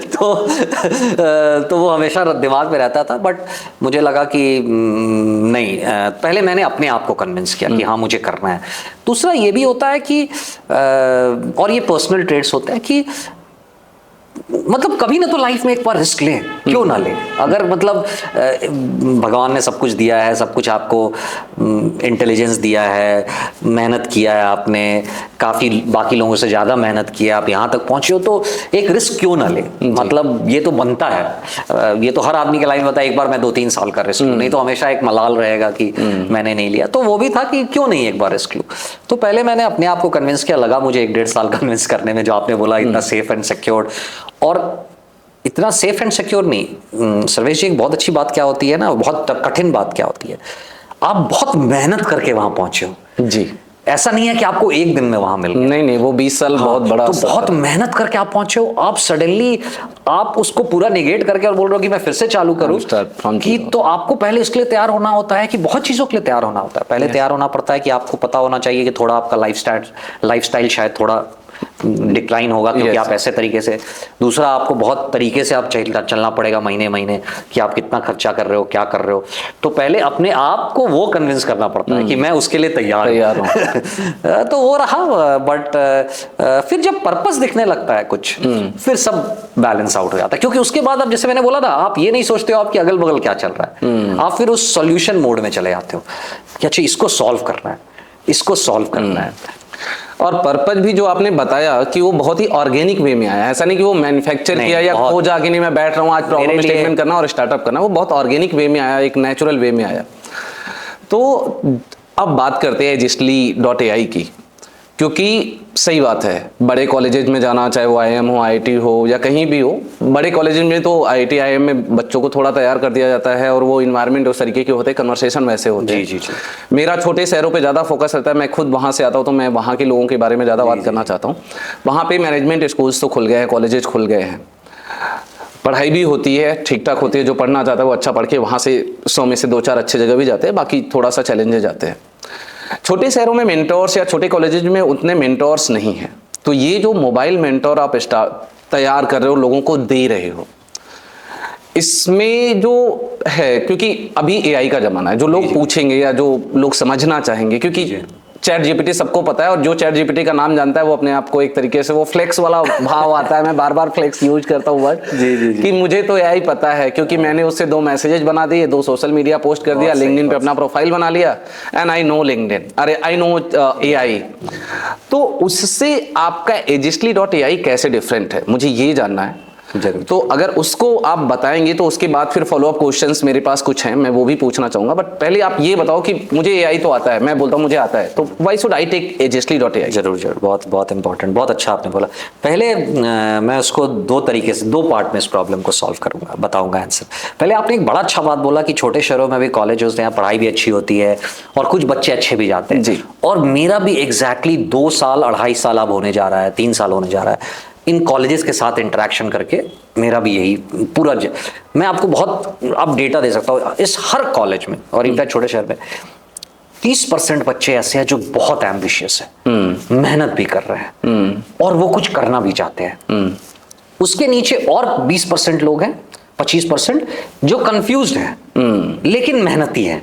तो वो हमेशा दिमाग में रहता था, बट मुझे लगा कि नहीं, पहले मैंने अपने आप को कन्विंस किया कि हाँ मुझे करना है। दूसरा ये भी होता है कि और ये पर्सनल ट्रेड्स होते हैं कि मतलब कभी ना तो लाइफ में एक बार रिस्क लें, क्यों ना लें? अगर मतलब भगवान ने सब कुछ दिया है, सब कुछ आपको इंटेलिजेंस दिया है, मेहनत किया है आपने, काफ़ी बाकी लोगों से ज़्यादा मेहनत की है, आप यहाँ तक पहुँचे हो, तो एक रिस्क क्यों ना लें? मतलब ये तो बनता है, ये तो हर आदमी के लाइफ में होता है, एक बार मैं 2-3 साल का रिस्क लूँ, नहीं तो हमेशा एक मलाल रहेगा कि मैंने नहीं लिया। तो वो भी था कि क्यों नहीं एक बार रिस्क लूँ। तो पहले मैंने अपने आप को कन्विंस किया, लगा मुझे 1-1.5 साल कन्विंस करने में, जो आपने बोला इतना सेफ एंड सिक्योर। और इतना सेफ एंड सिक्योर नहीं, सर्वेश जी, एक बहुत अच्छी बात क्या होती है ना, बहुत कठिन बात क्या होती है, आप बहुत मेहनत करके वहां पहुंचे हो जी। ऐसा नहीं है कि आपको एक दिन में वहां मिल गया, नहीं, वो 20 साल बहुत बड़ा, तो बहुत मेहनत करके आप पहुंचे हो। आप सडनली आप उसको पूरा निगेट करके और बोल रहे हो कि मैं फिर से चालू करूं, कि तो आपको पहले इसके लिए तैयार होना होता है कि बहुत चीजों के लिए तैयार होना होता है। पहले तैयार होना पड़ता है कि आपको पता होना चाहिए कि थोड़ा आपका लाइफस्टाइल शायद थोड़ा डिक्लाइन होगा, क्योंकि आप ऐसे तरीके से, दूसरा आपको बहुत तरीके से आप चलना पड़ेगा महीने महीने, कि आप कितना खर्चा कर रहे हो, क्या कर रहे हो। तो पहले अपने आप को वो कन्विंस करना पड़ता है कि मैं उसके लिए तैयार हूं। तो वो रहा, बट फिर जब पर्पस दिखने लगता है कुछ, फिर सब बैलेंस आउट हो जाता है। क्योंकि उसके बाद अब जैसे मैंने बोला था, आप ये नहीं सोचते हो आपके अगल बगल क्या चल रहा है, आप फिर उस सॉल्यूशन मोड में चले जाते हो कि अच्छा इसको सॉल्व करना है, इसको सॉल्व करना है। और पर्पज भी जो आपने बताया कि वो बहुत ही ऑर्गेनिक वे में आया, ऐसा नहीं कि वो मैन्युफैक्चर किया या खोज आके नहीं मैं बैठ रहा हूँ आज प्रॉब्लम स्टेटमेंट करना और स्टार्टअप करना, वो बहुत ऑर्गेनिक वे में आया, एक नेचुरल वे में आया। तो अब बात करते हैं Digitally.ai की, क्योंकि सही बात है, बड़े कॉलेजेस में जाना, चाहे वो IIM हो, IIT हो या कहीं भी हो, बड़े कॉलेजेस में तो IIT IIM में बच्चों को थोड़ा तैयार कर दिया जाता है और वो इन्वायरमेंट उस तरीके के होते हैं, कन्वर्सेशन वैसे होते हैं। जी। मेरा छोटे शहरों पे ज़्यादा फोकस रहता है, मैं खुद वहाँ से आता हूँ, तो मैं वहाँ के लोगों के बारे में ज़्यादा बात करना चाहता हूँ। वहाँ पे मैनेजमेंट स्कूल्स तो खुल गए हैं, कॉलेजेस खुल गए हैं, पढ़ाई भी होती है, ठीक ठाक होती है, जो पढ़ना चाहता है वो अच्छा पढ़ के वहाँ से 100 में से 2-4 अच्छे जगह भी जाते हैं, बाकी थोड़ा सा चैलेंजेस जाते हैं। छोटे शहरों में मेंटोर्स या छोटे कॉलेजेस में उतने मेंटोर्स नहीं हैं, तो ये जो मोबाइल मेंटोर आप तैयार कर रहे हो, लोगों को दे रहे हो, इसमें जो है, क्योंकि अभी AI का जमाना है, जो लोग पूछेंगे या जो लोग समझना चाहेंगे, क्योंकि ChatGPT सबको पता है, और जो ChatGPT का नाम जानता है वो अपने आप को एक तरीके से, वो फ्लेक्स वाला भाव आता है, मैं बार बार फ्लेक्स यूज करता हूँ वर्ड, कि मुझे तो AI पता है, क्योंकि मैंने उससे 2 मैसेजेस बना दिए, 2 सोशल मीडिया पोस्ट कर दिया, लिंक्डइन पे अपना प्रोफाइल बना लिया, एंड आई नो लिंक्डइन, अरे आई नो AI। तो उससे आपका Digitally.ai कैसे डिफरेंट है, मुझे ये जानना है। तो अगर उसको आप बताएंगे तो उसके बाद फिर फॉलोअप क्वेश्चंस मेरे पास कुछ हैं, मैं वो भी पूछना चाहूंगा, बट पहले आप ये बताओ कि मुझे AI तो आता है, मैं बोलता हूँ मुझे आता है, तो why should I take Digitally.ai? जरूर, बहुत इंपॉर्टेंट, बहुत अच्छा आपने बोला। पहले मैं उसको 2 तरीके से, 2 पार्ट में इस प्रॉब्लम को सॉल्व करूंगा, बताऊंगा आंसर। पहले आपने एक बड़ा अच्छा बात बोला कि छोटे शहरों में भी कॉलेज होते हैं, पढ़ाई भी अच्छी होती है और कुछ बच्चे अच्छे भी जाते हैं जी। और मेरा भी एग्जैक्टली 2 साल 2.5 साल अब होने जा रहा है, 3 साल होने जा रहा है इन कॉलेजेस के साथ इंटरेक्शन करके। मेरा भी यही पूरा मैं आपको बहुत अब डेटा दे सकता हूँ, इस हर कॉलेज में और इनफैक्ट छोटे शहर में 30% बच्चे ऐसे हैं जो बहुत एम्बिशियस है, मेहनत भी कर रहे हैं और वो कुछ करना भी चाहते हैं। उसके नीचे और 20% लोग हैं, 25% जो कंफ्यूज्ड हैं लेकिन मेहनती हैं।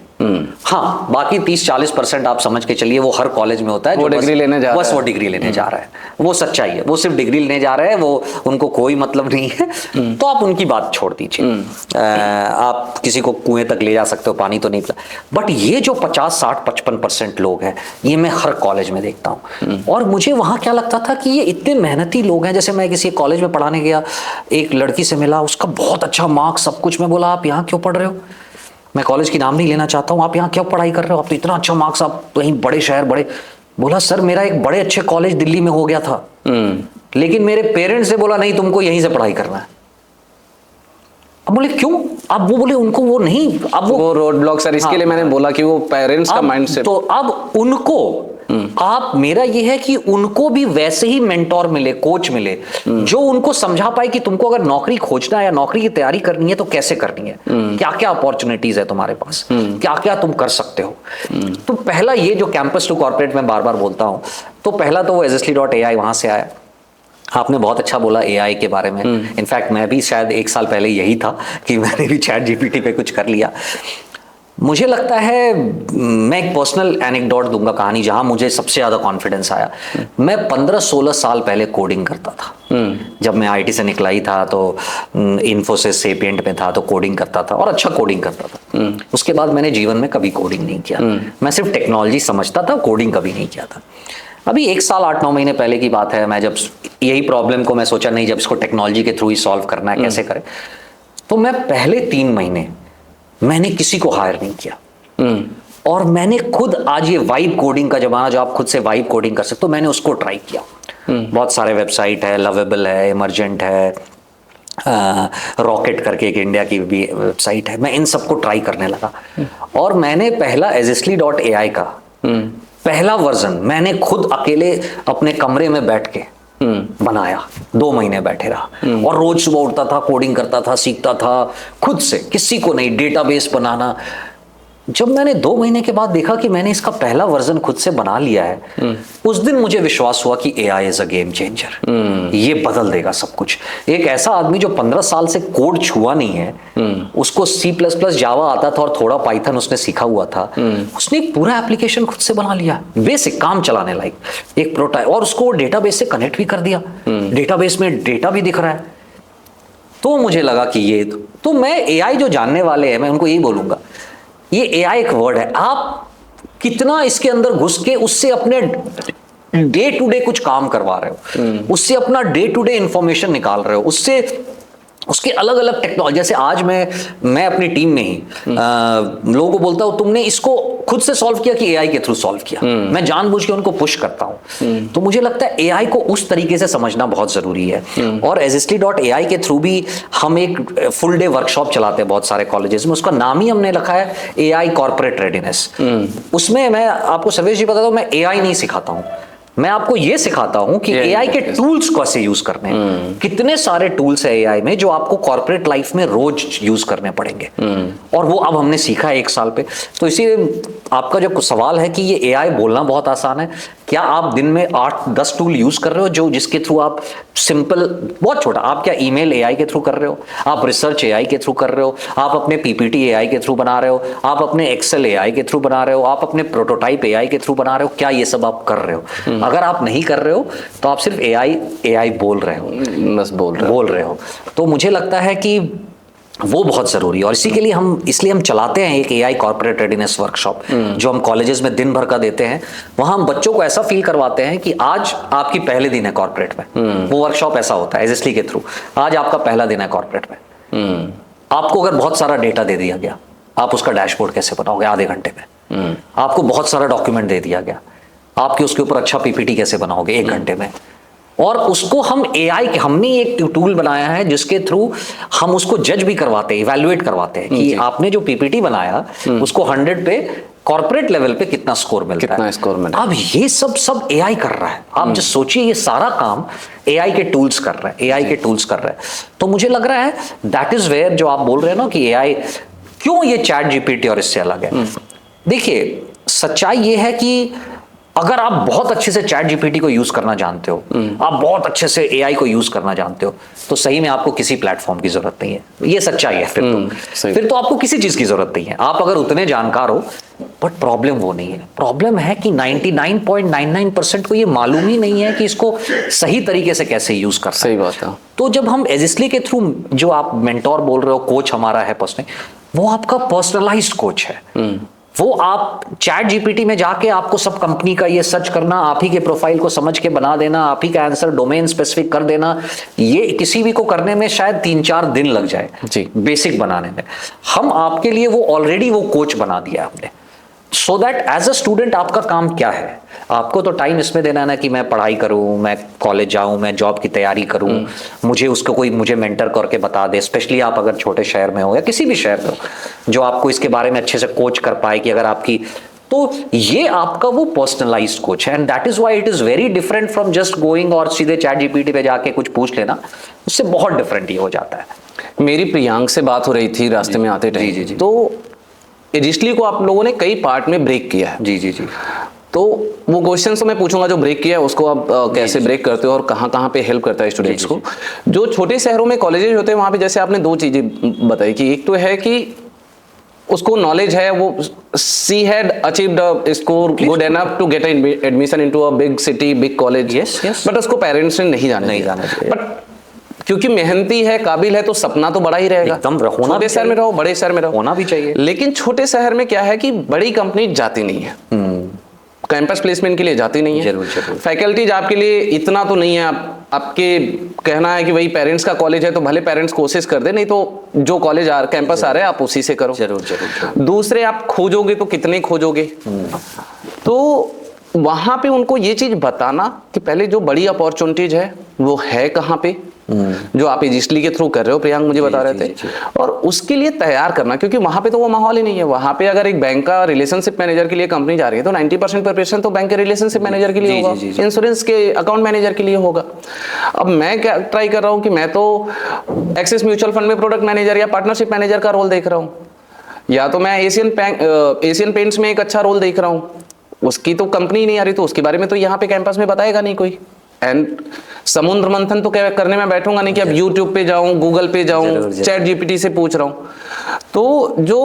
हाँ, बाकी 30-40% आप समझ के चलिए वो हर कॉलेज में होता है, वो डिग्री लेने जा रहा है, बस वो डिग्री लेने जा रहा है, वो सच्चाई है, वो सिर्फ डिग्री लेने जा रहे हैं, वो उनको कोई मतलब नहीं है। तो आप उनकी बात छोड़ दीजिए, आप किसी को कुएं तक ले जा सकते हो, पानी तो नहीं पिला। बट ये जो 50-60-55% लोग हैं, ये मैं हर कॉलेज में देखता हूँ। और मुझे वहाँ क्या लगता था कि ये इतने मेहनती लोग हैं। जैसे मैं किसी कॉलेज में पढ़ाने गया, एक लड़की से मिला, उसका बहुत अच्छा मार्क्स सब कुछ, मैं बोला आप यहाँ क्यों पढ़ रहे हो, मैं कॉलेज की नाम नहीं लेना चाहता हूँ, आप यहाँ क्यों पढ़ाई कर रहे हो, आप तो इतना अच्छा मार्क्स, आप तो यहीं बड़े शहर बड़े। बोला सर मेरा एक बड़े अच्छे कॉलेज दिल्ली में हो गया था, लेकिन मेरे पेरेंट्स से बोला नहीं तुमको यहीं से पढ़ाई करना है। अब बोले क्यों, अब वो बोले उनको वो नहीं, अब वो रोड ब्लॉक सर, इसके लिए मैंने बोला कि वो पेरेंट्स का माइंडसेट। तो अब उनको आप, मेरा ये है कि उनको भी वैसे ही मेंटोर मिले, कोच मिले, जो उनको समझा पाए कि तुमको अगर नौकरी खोजना है या नौकरी की तैयारी करनी है तो कैसे करनी है, क्या क्या अपॉर्चुनिटीज है तुम्हारे पास, क्या क्या तुम कर सकते हो। तो पहला ये जो कैंपस टू कॉर्पोरेट में बार बार बोलता हूं, तो पहला तो वो Digitally.ai वहां से आया। आपने बहुत अच्छा बोला AI के बारे में। इनफैक्ट मैं भी शायद 1 साल पहले यही था कि मैंने भी ChatGPT पे कुछ कर लिया। मुझे लगता है, मैं एक पर्सनल एनेक्डोट दूंगा, कहानी जहां मुझे सबसे ज्यादा कॉन्फिडेंस आया। मैं 15-16 साल पहले कोडिंग करता था। जब मैं आईटी से निकला ही था तो इन्फोसिस सेपिएंट में था, तो कोडिंग करता था और अच्छा कोडिंग करता था। उसके बाद मैंने जीवन में कभी कोडिंग नहीं किया। मैं सिर्फ टेक्नोलॉजी समझता था, कोडिंग कभी नहीं किया था। अभी 1 साल 8-9 महीने पहले की बात है, मैं जब यही प्रॉब्लम को मैं सोचा नहीं, जब इसको टेक्नोलॉजी के थ्रू ही सॉल्व करना है, कैसे करें, तो मैं पहले 3 महीने मैंने किसी को हायर नहीं किया और मैंने खुद, आज ये वाइब कोडिंग का जमाना, जो आप खुद से वाइब कोडिंग कर सकते हो, मैंने उसको ट्राई किया। बहुत सारे वेबसाइट है, लवेबल है, इमर्जेंट है, रॉकेट करके एक इंडिया की भी वेबसाइट है, मैं इन सबको ट्राई करने लगा। और मैंने पहला Azisly.ai का पहला वर्जन मैंने खुद अकेले अपने कमरे में बैठ के बनाया। 2 महीने बैठे रहा और रोज सुबह उठता था, कोडिंग करता था, सीखता था खुद से, किसी को नहीं, डेटाबेस बनाना। जब मैंने 2 महीने के बाद देखा कि मैंने इसका पहला वर्जन खुद से बना लिया है, उस दिन मुझे विश्वास हुआ कि AI is a game changer. ये बदल देगा सब कुछ। एक ऐसा आदमी जो 15 साल से कोड छुआ नहीं है, उसको C++, जावा आता था और थोड़ा पाइथन उसने सीखा हुआ था, उसने एक पूरा एप्लीकेशन खुद से बना लिया, बेसिक काम चलाने लायक, एक प्रोटाइप, और उसको डेटाबेस से कनेक्ट भी कर दिया। डेटाबेस में डेटा भी दिख रहा है। तो मुझे लगा कि ये तो मैं AI जो जानने वाले हैं, मैं उनको यही बोलूंगा, ये AI एक वर्ड है, आप कितना इसके अंदर घुस के उससे अपने डे टू डे कुछ काम करवा रहे हो, उससे अपना डे टू डे इंफॉर्मेशन निकाल रहे हो, उससे उसके अलग अलग टेक्नोलॉजी। जैसे आज मैं अपनी टीम में ही लोगों को बोलता हूं, तुमने इसको खुद से सॉल्व किया कि AI के थ्रू सॉल्व किया। मैं जानबूझ के उनको पुश करता हूं। तो मुझे लगता है AI को उस तरीके से समझना बहुत जरूरी है। और Azisly.ai के थ्रू भी हम एक फुल डे वर्कशॉप चलाते हैं बहुत सारे कॉलेजेस में। उसका नाम ही हमने रखा है AI कॉर्पोरेट रेडीनेस। उसमें मैं आपको सर्वेश जी बताता हूं, मैं AI नहीं सिखाता हूं, मैं आपको यह सिखाता हूं कि AI के टूल्स कैसे यूज करने हैं। कितने सारे टूल्स है AI में जो आपको कॉर्पोरेट लाइफ में रोज यूज करने पड़ेंगे, और वो अब हमने सीखा है 1 साल पे। तो इसीलिए आपका जो सवाल है कि ये AI बोलना बहुत आसान है, क्या आप दिन में 8-10 टूल यूज कर रहे हो जो जिसके थ्रू आप सिंपल, बहुत छोटा, आप क्या ईमेल AI के थ्रू कर रहे हो, आप रिसर्च AI के थ्रू कर रहे हो, आप अपने PPT AI के थ्रू बना रहे हो, आप अपने एक्सेल AI के थ्रू बना रहे हो, आप अपने प्रोटोटाइप AI के थ्रू बना रहे हो, क्या ये सब आप कर रहे हो? अगर आप नहीं कर रहे हो तो आप सिर्फ AI बोल रहे हो, बस बोल रहे हो। तो मुझे लगता है कि वो बहुत जरूरी है, और इसी के लिए इसलिए हम चलाते हैं एक AI कॉर्पोरेट रेडीनेस वर्कशॉप, जो हम कॉलेजेस में दिन भर का देते हैं। वहां हम बच्चों को ऐसा फील करवाते हैं कि आज आपकी पहले दिन है कॉर्पोरेट में। वो वर्कशॉप ऐसा होता है Azisly के थ्रू, आज आपका पहला दिन है कॉर्पोरेट में। आपको अगर बहुत सारा डेटा दे दिया गया, आप उसका डैशबोर्ड कैसे बनाओगे आधे घंटे में? आपको बहुत सारा डॉक्यूमेंट दे दिया गया, आपके उसके ऊपर अच्छा PPT कैसे बनाओगे 1 घंटे में? और उसको हम AI के, हमने एक टूल बनाया है जिसके थ्रू हम उसको जज भी करवाते हैं, इवैल्यूएट करवाते हैं कि आपने जो PPT बनाया उसको 100 पे कॉर्पोरेट लेवल पे कितना स्कोर मिलता है। अब ये सब AI कर रहा है। आप जो सोचिए, ये सारा काम AI के टूल्स कर रहे हैं, तो मुझे लग रहा है दैट इज वेयर, जो आप बोल रहे हैं ना कि AI क्यों ये ChatGPT और इससे अलग है। देखिए, सच्चाई ये है कि अगर आप बहुत अच्छे से ChatGPT को यूज करना जानते हो, आप बहुत अच्छे से AI को यूज करना जानते हो, तो सही में आपको किसी प्लेटफॉर्म की जरूरत नहीं है। ये सच्चाई है। फिर तो आपको किसी चीज की जरूरत नहीं है, आप अगर उतने जानकार हो। बट प्रॉब्लम वो नहीं है। प्रॉब्लम है कि 99.99% को ये मालूम ही नहीं है कि इसको सही तरीके से कैसे यूज कर सकते हैं। सही बात है। तो जब हम Azisly के थ्रू, जो आप मेंटोर बोल रहे हो, कोच हमारा है पर्सनल, वो आपका पर्सनलाइज्ड कोच है। वो आप ChatGPT में जाके आपको सब कंपनी का ये सर्च करना, आप ही के प्रोफाइल को समझ के बना देना, आप ही का आंसर डोमेन स्पेसिफिक कर देना, ये किसी भी को करने में शायद 3-4 दिन लग जाए जी, बेसिक बनाने में। हम आपके लिए वो ऑलरेडी वो कोच बना दिया आपने। So that as a student आपका काम क्या है, आपको तो टाइम इसमें देना है ना कि मैं पढ़ाई करूं, मैं कॉलेज जाऊं, मैं जॉब की तैयारी करूं, मुझे उसको कोई मुझे मेंटर करके बता दे। स्पेशली आप अगर छोटे शहर में हो या किसी भी शहर में हो, जो आपको इसके बारे में अच्छे से कोच कर पाए कि अगर आपकी, तो ये आपका वो पर्सनलाइज्ड कोच है। And that is why it is very different from just going और सीधे ChatGPT पे जाके कुछ पूछ लेना, उससे बहुत डिफरेंट ये हो जाता है। मेरी प्रियांक से बात हो रही थी रास्ते में आते टाइम, तो Azisly को आप लोगों ने कई पार्ट में ब्रेक किया है। जी। तो वो क्वेश्चन तो मैं पूछूंगा, जो ब्रेक किया है उसको आप कैसे ब्रेक करते हो और कहाँ पे हेल्प करता है स्टूडेंट्स को। जो छोटे शहरों में कॉलेजेस होते हैं, वहाँ पे जैसे आपने 2 चीजें बताई कि एक तो है कि उसको नॉलेज है, वो she had achieved a score good enough to get admission into a big city, big college, but उसको पेरेंट्स ने नहीं जाना चाहिए। बट क्योंकि मेहनती है, काबिल है, तो सपना तो बड़ा ही रहेगा, एकदम छोटे शहर में रहो, बड़े शहर में रहो, होना भी चाहिए। लेकिन छोटे शहर में क्या है कि बड़ी कंपनी जाती नहीं है, कैंपस प्लेसमेंट के लिए जाती नहीं है, जरूर जरूर। फैकल्टीज आपके लिए इतना तो नहीं है, आपके कहना है कि वही पेरेंट्स का कॉलेज है तो भले पेरेंट्स कोशिश कर दे, नहीं तो जो कॉलेज कैंपस आ रहे हैं आप उसी से करो। जरूर जरूर। दूसरे आप खोजोगे तो कितने खोजोगे, तो वहां पे उनको ये चीज बताना कि पहले जो बड़ी अपॉर्चुनिटीज है वो है कहाँ पे, जो आप एजिस्टली के थ्रू कर रहे हो, प्रियांक मुझे बता रहे थे, और उसके लिए तैयार करना, क्योंकि वहां पे तो वो माहौल ही नहीं है। वहां पे अगर एक बैंक का रिलेशनशिप मैनेजर के लिए कंपनी जा रही है तो 90% प्रिपरेशन तो बैंक के रिलेशनशिप मैनेजर के लिए होगा, इंश्योरेंस के अकाउंट मैनेजर के लिए होगा। अब मैं क्या ट्राई कर रहा हूँ कि मैं तो एक्सिस म्यूचुअल फंड में प्रोडक्ट मैनेजर या पार्टनरशिप मैनेजर का रोल देख रहा हूँ, या तो मैं एशियन पेंट्स में एक अच्छा रोल देख रहा हूँ, उसकी तो कंपनी नहीं आ रही तो उसके बारे में तो यहाँ पे कैंपस में बताएगा नहीं कोई। एंड समुद्र मंथन तो करने में बैठूंगा नहीं कि अब यूट्यूब पे जाऊं, गूगल पे जाऊं, चैट जीपीटी से पूछ रहा हूं। तो जो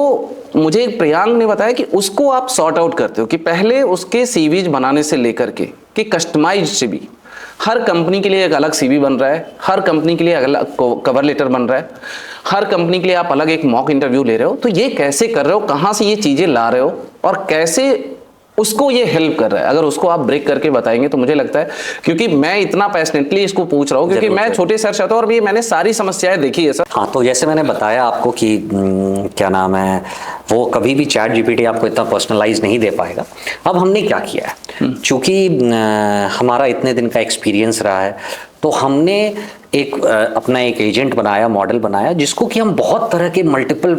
मुझे प्रियांक ने बताया कि उसको आप सॉर्ट आउट करते हो कि पहले उसके सीवीज बनाने से लेकर के कि कस्टमाइज्ड सीवी, हर कंपनी के लिए एक अलग सीवी बन रहा है, हर कंपनी के लिए अलग कवर लेटर बन रहा है, हर कंपनी के लिए आप अलग एक मॉक इंटरव्यू ले रहे हो। तो ये कैसे कर रहे हो, कहाँ से ये चीजें ला रहे हो और कैसे उसको ये हेल्प कर रहा है, अगर उसको आप ब्रेक करके बताएंगे तो मुझे लगता है, क्योंकि मैं इतना पैशनेटली इसको पूछ रहा हूँ क्योंकि मैं छोटे शहर से आता हूँ और भी मैंने सारी समस्याएं देखी है सर। हाँ, तो जैसे मैंने बताया आपको कि क्या नाम है, वो कभी भी चैट जीपीटी आपको इतना पर्सनलाइज नहीं दे पाएगा। अब हमने क्या किया है, चूंकि हमारा इतने दिन का एक्सपीरियंस रहा है, तो हमने अपना एक एजेंट बनाया, मॉडल बनाया, जिसको कि हम बहुत तरह के मल्टीपल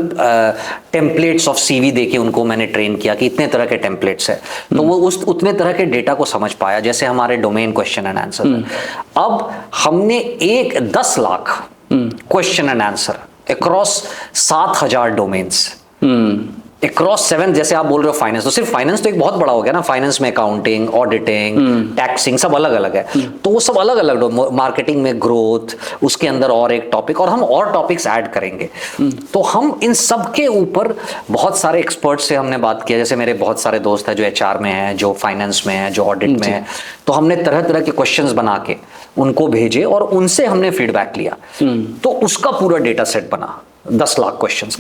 टेम्पलेट्स ऑफ सीवी देके उनको मैंने ट्रेन किया कि इतने तरह के टेम्पलेट्स है, तो वो उतने तरह के डेटा को समझ पाया। जैसे हमारे डोमेन क्वेश्चन एंड आंसर, अब हमने 10 lakh question and answer across 7,000 domains, across 7, जैसे आप बोल रहे हो फाइनेंस, तो सिर्फ फाइनेंस तो एक बहुत बड़ा हो गया ना, फाइनेंस में अकाउंटिंग, ऑडिटिंग, टैक्सिंग, सब अलग अलग है, तो वो सब अलग अलग, मार्केटिंग में ग्रोथ, उसके अंदर और एक टॉपिक, और हम और टॉपिक्स ऐड करेंगे। तो हम इन सब के ऊपर बहुत सारे एक्सपर्ट्स से हमने बात किया, जैसे मेरे बहुत सारे दोस्त हैं जो एचआर में हैं, जो फाइनेंस में हैं, जो ऑडिट में हैं, तो हमने तरह तरह के क्वेश्चंस बना के उनको भेजे और उनसे हमने फीडबैक लिया, तो उसका पूरा डेटा सेट बना 10 लाख क्वेश्चंस।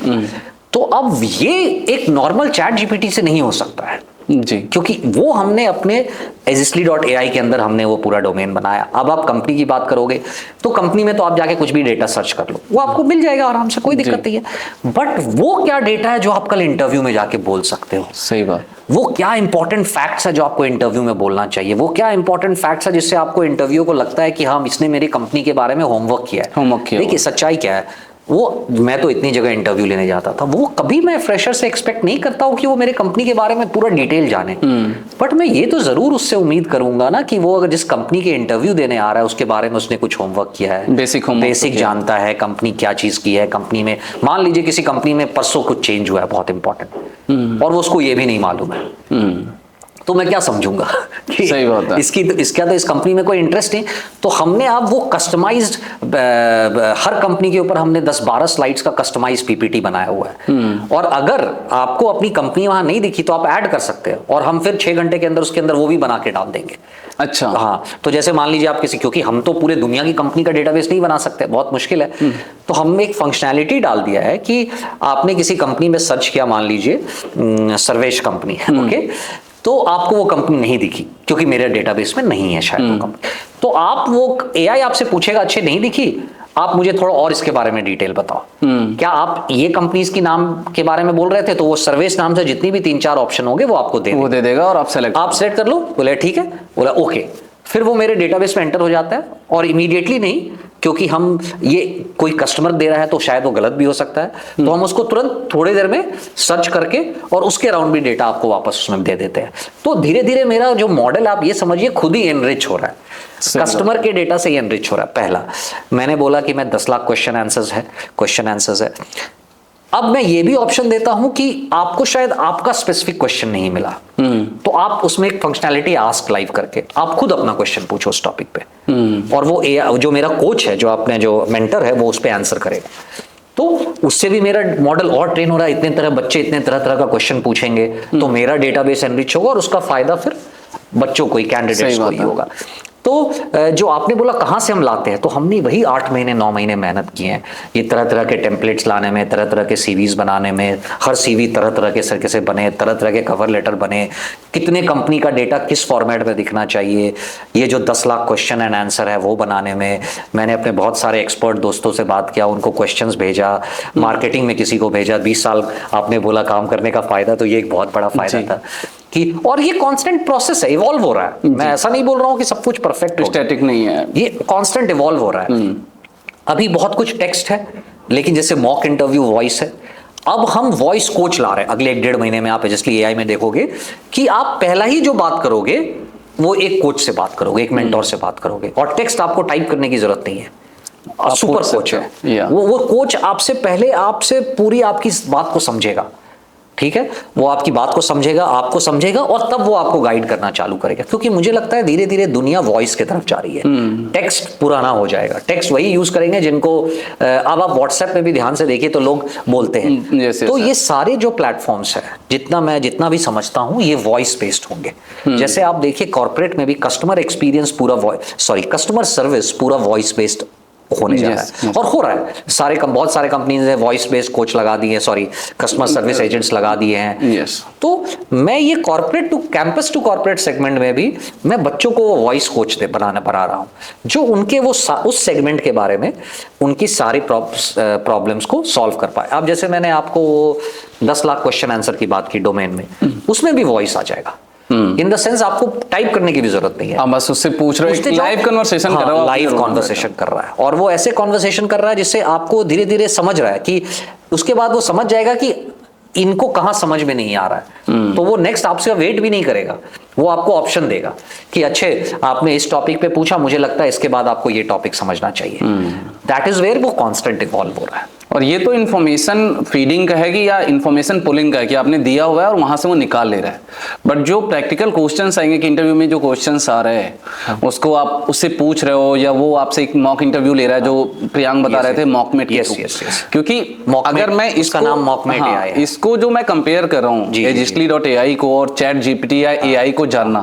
तो अब ये एक नॉर्मल चैट जीपीटी से नहीं हो सकता है जी, क्योंकि वो हमने अपने Agistly.ai के अंदर हमने वो पूरा डोमेन बनाया। अब आप कंपनी की बात करोगे तो कंपनी में तो आप जाके कुछ भी डेटा सर्च कर लो, वो आपको मिल जाएगा आराम से, कोई दिक्कत नहीं है। बट वो क्या डेटा है जो आप कल इंटरव्यू में जाके बोल सकते हो, सही बात, वो क्या इंपॉर्टेंट फैक्ट्स है जो आपको इंटरव्यू में बोलना चाहिए, वो क्या इंपॉर्टेंट फैक्ट्स है जिससे आपको इंटरव्यू को लगता है कि हाँ, इसने मेरी कंपनी के बारे में होमवर्क किया है। देखिए सच्चाई क्या है, वो मैं तो इतनी जगह इंटरव्यू लेने जाता था, वो कभी मैं फ्रेशर से एक्सपेक्ट नहीं करता हूँ कि वो मेरे कंपनी के बारे में पूरा डिटेल जाने, बट मैं ये तो जरूर उससे उम्मीद करूंगा ना कि वो अगर जिस कंपनी के इंटरव्यू देने आ रहा है उसके बारे में उसने कुछ होमवर्क किया है, बेसिक जानता है, कंपनी क्या चीज की है, कंपनी में मान लीजिए किसी कंपनी में परसों कुछ चेंज हुआ है बहुत इंपॉर्टेंट, और वो उसको ये भी नहीं मालूम है, तो मैं क्या समझूंगा कि सही बात है, इसका तो इस कंपनी में कोई इंटरेस्ट नहीं। तो हमने अब वो कस्टमाइज्ड, हर कंपनी के ऊपर हमने 10-12 स्लाइड्स का कस्टमाइज्ड पीपीटी बनाया हुआ है, और अगर आपको अपनी कंपनी वहां नहीं दिखी तो आप ऐड कर सकते हो, और हम फिर 6 घंटे के अंदर उसके अंदर वो भी बना के डाल देंगे। अच्छा, हाँ, तो जैसे मान लीजिए आप किसी, क्योंकि हम तो पूरे दुनिया की कंपनी का डेटाबेस नहीं बना सकते, बहुत मुश्किल है, तो हमने एक फंक्शनैलिटी डाल दिया है कि आपने किसी कंपनी में सर्च किया, मान लीजिए सर्वेश कंपनी, ओके, तो आपको वो कंपनी नहीं दिखी क्योंकि मेरे डेटाबेस में नहीं है शायद वो कंपनी, तो आप वो एआई आपसे पूछेगा अच्छे नहीं दिखी, आप मुझे थोड़ा और इसके बारे में डिटेल बताओ, क्या आप ये कंपनीज की नाम के बारे में बोल रहे थे, तो वो सर्विस नाम से जितनी भी 3-4 ऑप्शन होंगे वो आपको दे देगा और आप सेलेक्ट कर लो। बोले ठीक है, बोला ओके, फिर वो मेरे डेटाबेस में एंटर हो जाता है, और इमीडिएटली नहीं, क्योंकि हम ये कोई कस्टमर दे रहा है तो शायद वो गलत भी हो सकता है, तो हम उसको तुरंत थोड़ी देर में सर्च करके और उसके अराउंड भी डेटा आपको वापस उसमें दे देते हैं। तो धीरे धीरे मेरा जो मॉडल, आप ये समझिए, खुद ही एनरिच हो रहा है, कस्टमर के डेटा से ही एनरिच हो रहा है। पहला मैंने बोला कि मैं 10 लाख क्वेश्चन आंसर्स है। अब मैं ये भी ऑप्शन देता हूं कि आपको शायद आपका स्पेसिफिक क्वेश्चन नहीं मिला, तो आप उसमें एक फंक्शनैलिटी आस्क लाइव करके आप खुद अपना क्वेश्चन पूछो उस टॉपिक पे, और वो जो मेरा कोच है, जो मेंटर है, वो उस पे आंसर करेगा। तो उससे भी मेरा मॉडल और ट्रेन हो रहा है, इतने तरह बच्चे इतने तरह तरह का क्वेश्चन पूछेंगे, तो मेरा डेटाबेस एनरिच होगा और उसका फायदा फिर बच्चों को ही, कैंडिडेट्स को ही होगा। तो जो आपने बोला कहाँ से हम लाते हैं, तो हमने वही 8 महीने 9 महीने मेहनत किए हैं ये तरह तरह के टेम्पलेट्स लाने में, तरह तरह के सीवीज बनाने में, हर सीवी तरह तरह के तरीके से बने, तरह तरह के कवर लेटर बने, कितने कंपनी का डेटा किस फॉर्मेट में दिखना चाहिए, ये जो 10 लाख क्वेश्चन एंड आंसर है वो बनाने में मैंने अपने बहुत सारे एक्सपर्ट दोस्तों से बात किया, उनको क्वेश्चंस भेजा, मार्केटिंग में किसी को भेजा। 20 साल आपने बोला काम करने का फायदा, तो ये एक बहुत बड़ा फायदा था कि, और ये कांस्टेंट प्रोसेस है, इवॉल्व हो रहा है। मैं ऐसा नहीं बोल रहा हूं कि सब कुछ परफेक्ट स्टैटिक नहीं है, ये कांस्टेंट इवॉल्व हो रहा है। अभी बहुत कुछ टेक्स्ट है, लेकिन जैसे मॉक इंटरव्यू वॉइस है, अब हम वॉइस कोच ला रहे हैं। अगले 1-1.5 महीने में आप एजस्टली एआई में देखोगे कि आप पहला ही जो बात करोगे वो एक कोच से बात करोगे, एक मेंटोर से बात करोगे, और टेक्स्ट आपको टाइप करने की जरूरत नहीं है। सुपर कोच है वो कोच आपसे पहले आपसे पूरी आपकी बात को समझेगा, ठीक है, वो आपकी बात को समझेगा, आपको समझेगा, और तब वो आपको गाइड करना चालू करेगा। क्योंकि मुझे लगता है धीरे धीरे दुनिया वॉइस की तरफ जा रही है। टेक्स्ट पुराना हो जाएगा, टेक्स्ट वही यूज करेंगे जिनको अब आप व्हाट्सएप में भी ध्यान से देखिए तो लोग बोलते हैं। तो ये सारे जो प्लेटफॉर्म्स है, जितना भी समझता हूं, ये वॉइस बेस्ड होंगे। जैसे आप देखिए कॉर्पोरेट में भी कस्टमर एक्सपीरियंस कस्टमर सर्विस पूरा वॉइस बेस्ड होने जा रहा है, और हो रहा है। बहुत सारे कंपनीज ने वॉइस बेस्ड कोच लगा दिए, कस्टमर सर्विस एजेंट्स लगा दिए हैं। तो मैं ये corporate to campus to corporate segment में भी मैं बच्चों को वॉइस कोच बना रहा हूं, जो उनके उस सेगमेंट के बारे में उनकी सारी प्रॉब्लम्स को सॉल्व कर पाए। अब जैसे मैंने आपको 10 लाख क्वेश्चन आंसर की बात की डोमेन में, उसमें भी वॉइस आ जाएगा। इन द सेंस आपको टाइप करने की भी जरूरत नहीं है, बस उससे पूछ रहे हो, लाइव कन्वर्सेशन कर रहा है, लाइव कॉन्वर्सेशन कर रहा है, और वो ऐसे कॉन्वर्सेशन कर रहा है जिससे आपको धीरे धीरे समझ रहा है कि उसके बाद वो समझ जाएगा कि इनको कहां समझ में नहीं आ रहा है, तो वो नेक्स्ट आपसे वेट भी नहीं करेगा, वो आपको ऑप्शन देगा कि अच्छे आपने इस टॉपिक पे पूछा, मुझे लगता है इसके बाद आपको ये टॉपिक समझना चाहिए। दैट इज वेयर वो कॉन्स्टेंट इवॉल्व हो रहा है। और ये तो इन्फॉर्मेशन फीडिंग का है कि या इन्फॉर्मेशन पुलिंग का है कि आपने दिया हुआ है और वहां से वो निकाल ले रहा है। बट जो प्रैक्टिकल क्वेश्चंस आएंगे कि इंटरव्यू में जो क्वेश्चंस आ रहे हैं उसको आप उससे पूछ रहे हो, या वो आपसे एक मॉक इंटरव्यू ले रहा है, जो प्रियांक बता रहे थे मॉकमेट। क्योंकि अगर मैं इसका नाम मॉकमेट है, इसको जो मैं कंपेयर कर रहा हूँ Agistly.ai को और ChatGPT या AI को जानना,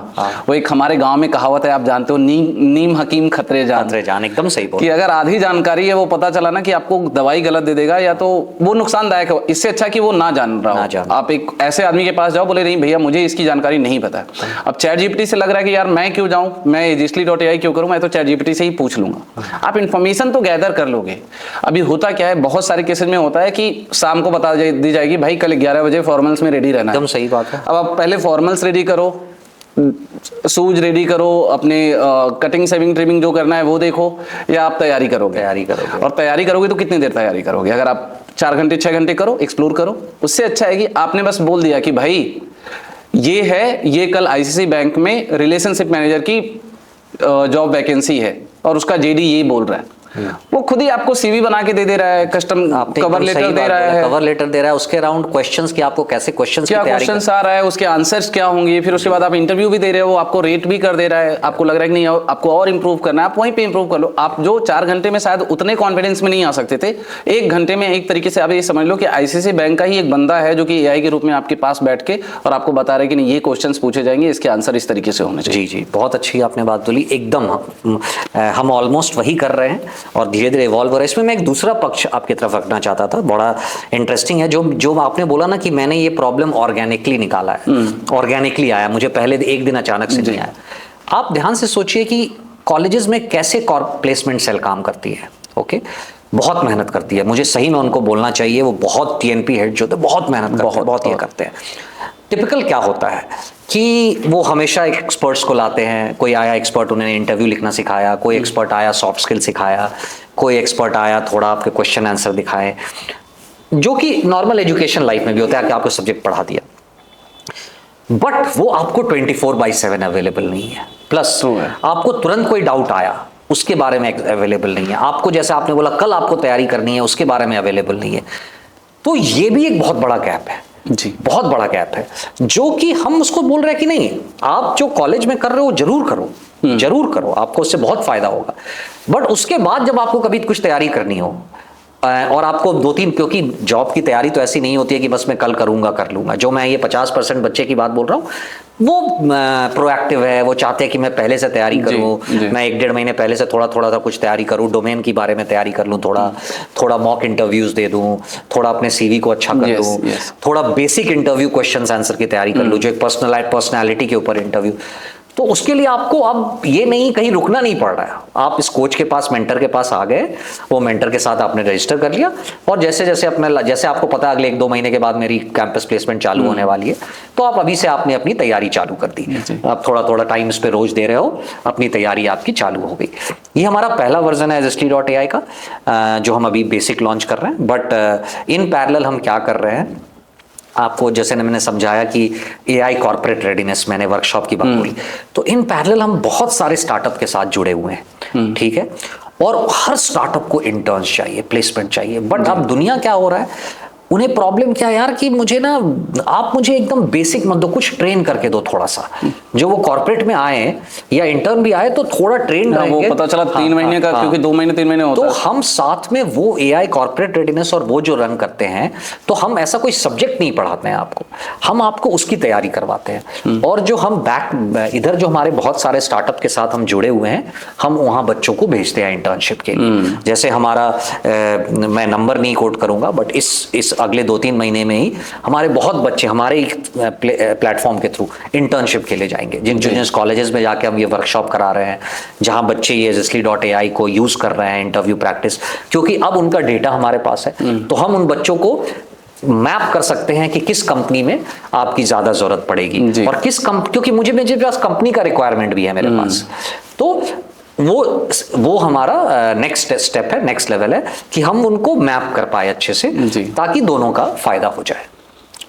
वो एक हमारे गाँव में कहावत है, आप जानते हो, नीम हकीम खतरे जान। एकदम सही बोल कि अगर आधी जानकारी है वो पता चला ना कि आपको दवाई गलत देगा या तो वो नुकसानदायक है, इससे अच्छा कि वो ना जान रहा हो। आप एक ऐसे आदमी के पास जाओ, बोले नहीं भैया मुझे इसकी जानकारी नहीं पता है। अब ChatGPT से लग रहा है कि यार मैं क्यों जाऊं, मैं Agistly.ai क्यों करूं, मैं तो ChatGPT से ही पूछ लूंगा। आप इंफॉर्मेशन तो गैदर कर लोगे। अभी होता क्या है, बहुत सारे केसेस में होता है कि शाम को बता दी जाएगी भाई कल 11 बजे फॉर्मल्स में रेडी रहना है। एकदम सही बात है। अब आप पहले फॉर्मल्स रेडी करो, शूज रेडी करो, अपने कटिंग सेविंग ट्रिमिंग जो करना है वो देखो, या आप तैयारी करोगे। और तैयारी करोगे तो कितनी देर तैयारी करोगे? अगर आप 4 घंटे 6 घंटे करो, एक्सप्लोर करो। उससे अच्छा है कि आपने बस बोल दिया कि भाई ये है, ये कल आईसीआईसीआई बैंक में रिलेशनशिप मैनेजर की जॉब वैकेंसी है और उसका जेडी ये बोल रहा है, वो खुद ही आपको सीवी बना के दे रहा है, कस्टम कवर लेटर दे रहा है, उसके अराउंड क्वेश्चंस कि आपको कैसे क्वेश्चंस की तैयारी क्वेश्चंस आ रहा है, उसके आंसर्स क्या होंगे, फिर उसके बाद आप इंटरव्यू भी दे रहे हो, आपको रेट भी कर दे रहा है, आपको लग रहा है कि नहीं आपको और इंप्रूव करना है, आप वहीं पे इंप्रूव कर लो। आप जो 4 घंटे में शायद उतने कॉन्फिडेंस में नहीं आ सकते थे, 1 घंटे में एक तरीके से आप ये समझ लो कि आईसीआईसीआई बैंक का ही एक बंदा है जो कि एआई के रूप में आपके पास बैठ के और आपको बता रहा है कि नहीं ये क्वेश्चंस पूछे जाएंगे, इसके आंसर इस तरीके से होने चाहिए। जी, बहुत अच्छी आपने बात बोली, एकदम हम ऑलमोस्ट वही कर रहे हैं और धीरे धीरे इवॉल्व हो रहा है। इसमें मैं एक दूसरा पक्ष आपकी तरफ रखना चाहता था, बड़ा इंटरेस्टिंग है, जो आपने बोला ना कि मैंने ये प्रॉब्लम ऑर्गेनिकली निकाला है, ऑर्गेनिकली आया, मुझे पहले एक दिन अचानक से नहीं आया। आप ध्यान से सोचिए कि कॉलेजेस में कैसे प्लेसमेंट सेल काम करती है। ओके, बहुत मेहनत करती है, मुझे सही में उनको बोलना चाहिए, वो बहुत टीएनपी हेड जो थे बहुत मेहनत करते हैं, बहुत ये करते हैं। टिपिकल क्या होता है कि वो हमेशा एक्सपर्ट्स को लाते हैं, कोई आया एक्सपर्ट उन्हें इंटरव्यू लिखना सिखाया, कोई एक्सपर्ट आया सॉफ्ट स्किल सिखाया, कोई एक्सपर्ट आया थोड़ा आपके क्वेश्चन आंसर दिखाए, जो कि नॉर्मल एजुकेशन लाइफ में भी होता है कि आपको सब्जेक्ट पढ़ा दिया, बट वो आपको 24/7 अवेलेबल नहीं है। प्लस आपको तुरंत कोई डाउट आया उसके बारे में अवेलेबल नहीं है, आपको जैसे आपने बोला कल आपको तैयारी करनी है उसके बारे में अवेलेबल नहीं है। तो ये भी एक बहुत बड़ा गैप है जी, बहुत बड़ा गैप है, जो कि हम उसको बोल रहे हैं कि नहीं आप जो कॉलेज में कर रहे हो जरूर करो, जरूर करो, आपको उससे बहुत फायदा होगा। बट उसके बाद जब आपको कभी कुछ तैयारी करनी हो, और आपको 2-3, क्योंकि जॉब की तैयारी तो ऐसी नहीं होती है कि बस मैं कल करूंगा कर लूंगा। जो मैं ये 50% बच्चे की बात बोल रहा हूँ वो प्रोएक्टिव है, वो चाहते हैं कि मैं पहले से तैयारी करूँ, मैं 1-1.5 महीने पहले से थोड़ा थोड़ा सा कुछ तैयारी करूँ, डोमेन के बारे में तैयारी कर लूँ, थोड़ा मॉक इंटरव्यूज दे दूँ, थोड़ा अपने सीवी को अच्छा कर दूँ, थोड़ा बेसिक इंटरव्यू क्वेश्चंस आंसर की तैयारी कर लूँ, जो एक पर्सनैलिटी के ऊपर इंटरव्यू। तो उसके लिए आपको अब ये नहीं कहीं रुकना नहीं पड़ रहा है, आप इस कोच के पास, मेंटर के पास आ गए, वो मेंटर के साथ आपने रजिस्टर कर लिया, और जैसे जैसे आपको पता है अगले 1-2 महीने के बाद मेरी कैंपस प्लेसमेंट चालू होने वाली है, तो आप अभी से आपने अपनी तैयारी चालू कर दी, आप थोड़ा टाइम इस पे रोज दे रहे हो, अपनी तैयारी आपकी चालू हो गई। ये हमारा पहला वर्जन है Zestly.ai का, जो हम अभी बेसिक लॉन्च कर रहे हैं। बट इन पैरेलल हम क्या कर रहे हैं, आपको जैसे मैंने समझाया कि AI कॉर्पोरेट रेडीनेस, मैंने वर्कशॉप की बात बोली, तो इन पैरेलल हम बहुत सारे स्टार्टअप के साथ जुड़े हुए हैं, ठीक है, और हर स्टार्टअप को इंटर्न्स चाहिए, प्लेसमेंट चाहिए। बट अब दुनिया क्या हो रहा है, उन्हें प्रॉब्लम क्या है यार कि मुझे ना, आप मुझे एकदम बेसिक मत दो, कुछ ट्रेन करके दो थोड़ा सा। जो वो कॉर्पोरेट में आए या इंटर्न भी आए तो थोड़ा ट्रेन रहेंगे, वो पता चला 3 महीने का, क्योंकि 2 महीने 3 महीने होता है। तो हम साथ में वो AI कॉर्पोरेट रेडीनेस और वो जो रन करते हैं, तो हम ऐसा कोई सब्जेक्ट नहीं पढ़ाते हैं आपको, हम आपको उसकी तैयारी करवाते हैं। और जो हम इधर जो हमारे बहुत सारे स्टार्टअप के साथ हम जुड़े हुए हैं, हम वहाँ बच्चों को भेजते हैं इंटर्नशिप के लिए। जैसे हमारा मैं नंबर नहीं कोट करूंगा, बट इस अगले 2-3 महीने में ही हमारे बहुत बच्चे हमारे प्लेटफॉर्म के थ्रू इंटर्नशिप के लिए जाएंगे, जिन कॉलेजेस में जाके हम ये वर्कशॉप करा रहे हैं, जहां बच्चे ये Zestly.ai को यूज कर रहे हैं इंटरव्यू प्रैक्टिस, क्योंकि अब उनका डेटा हमारे पास है, तो हम उन बच्चों को मैप कर सकते हैं कि किस कंपनी में आपकी ज्यादा जरूरत पड़ेगी, और क्योंकि मेरे पास कंपनी का रिक्वायरमेंट भी है मेरे पास। तो वो हमारा नेक्स्ट स्टेप है, नेक्स्ट लेवल है कि हम उनको मैप कर पाए अच्छे से, ताकि दोनों का फायदा हो जाए।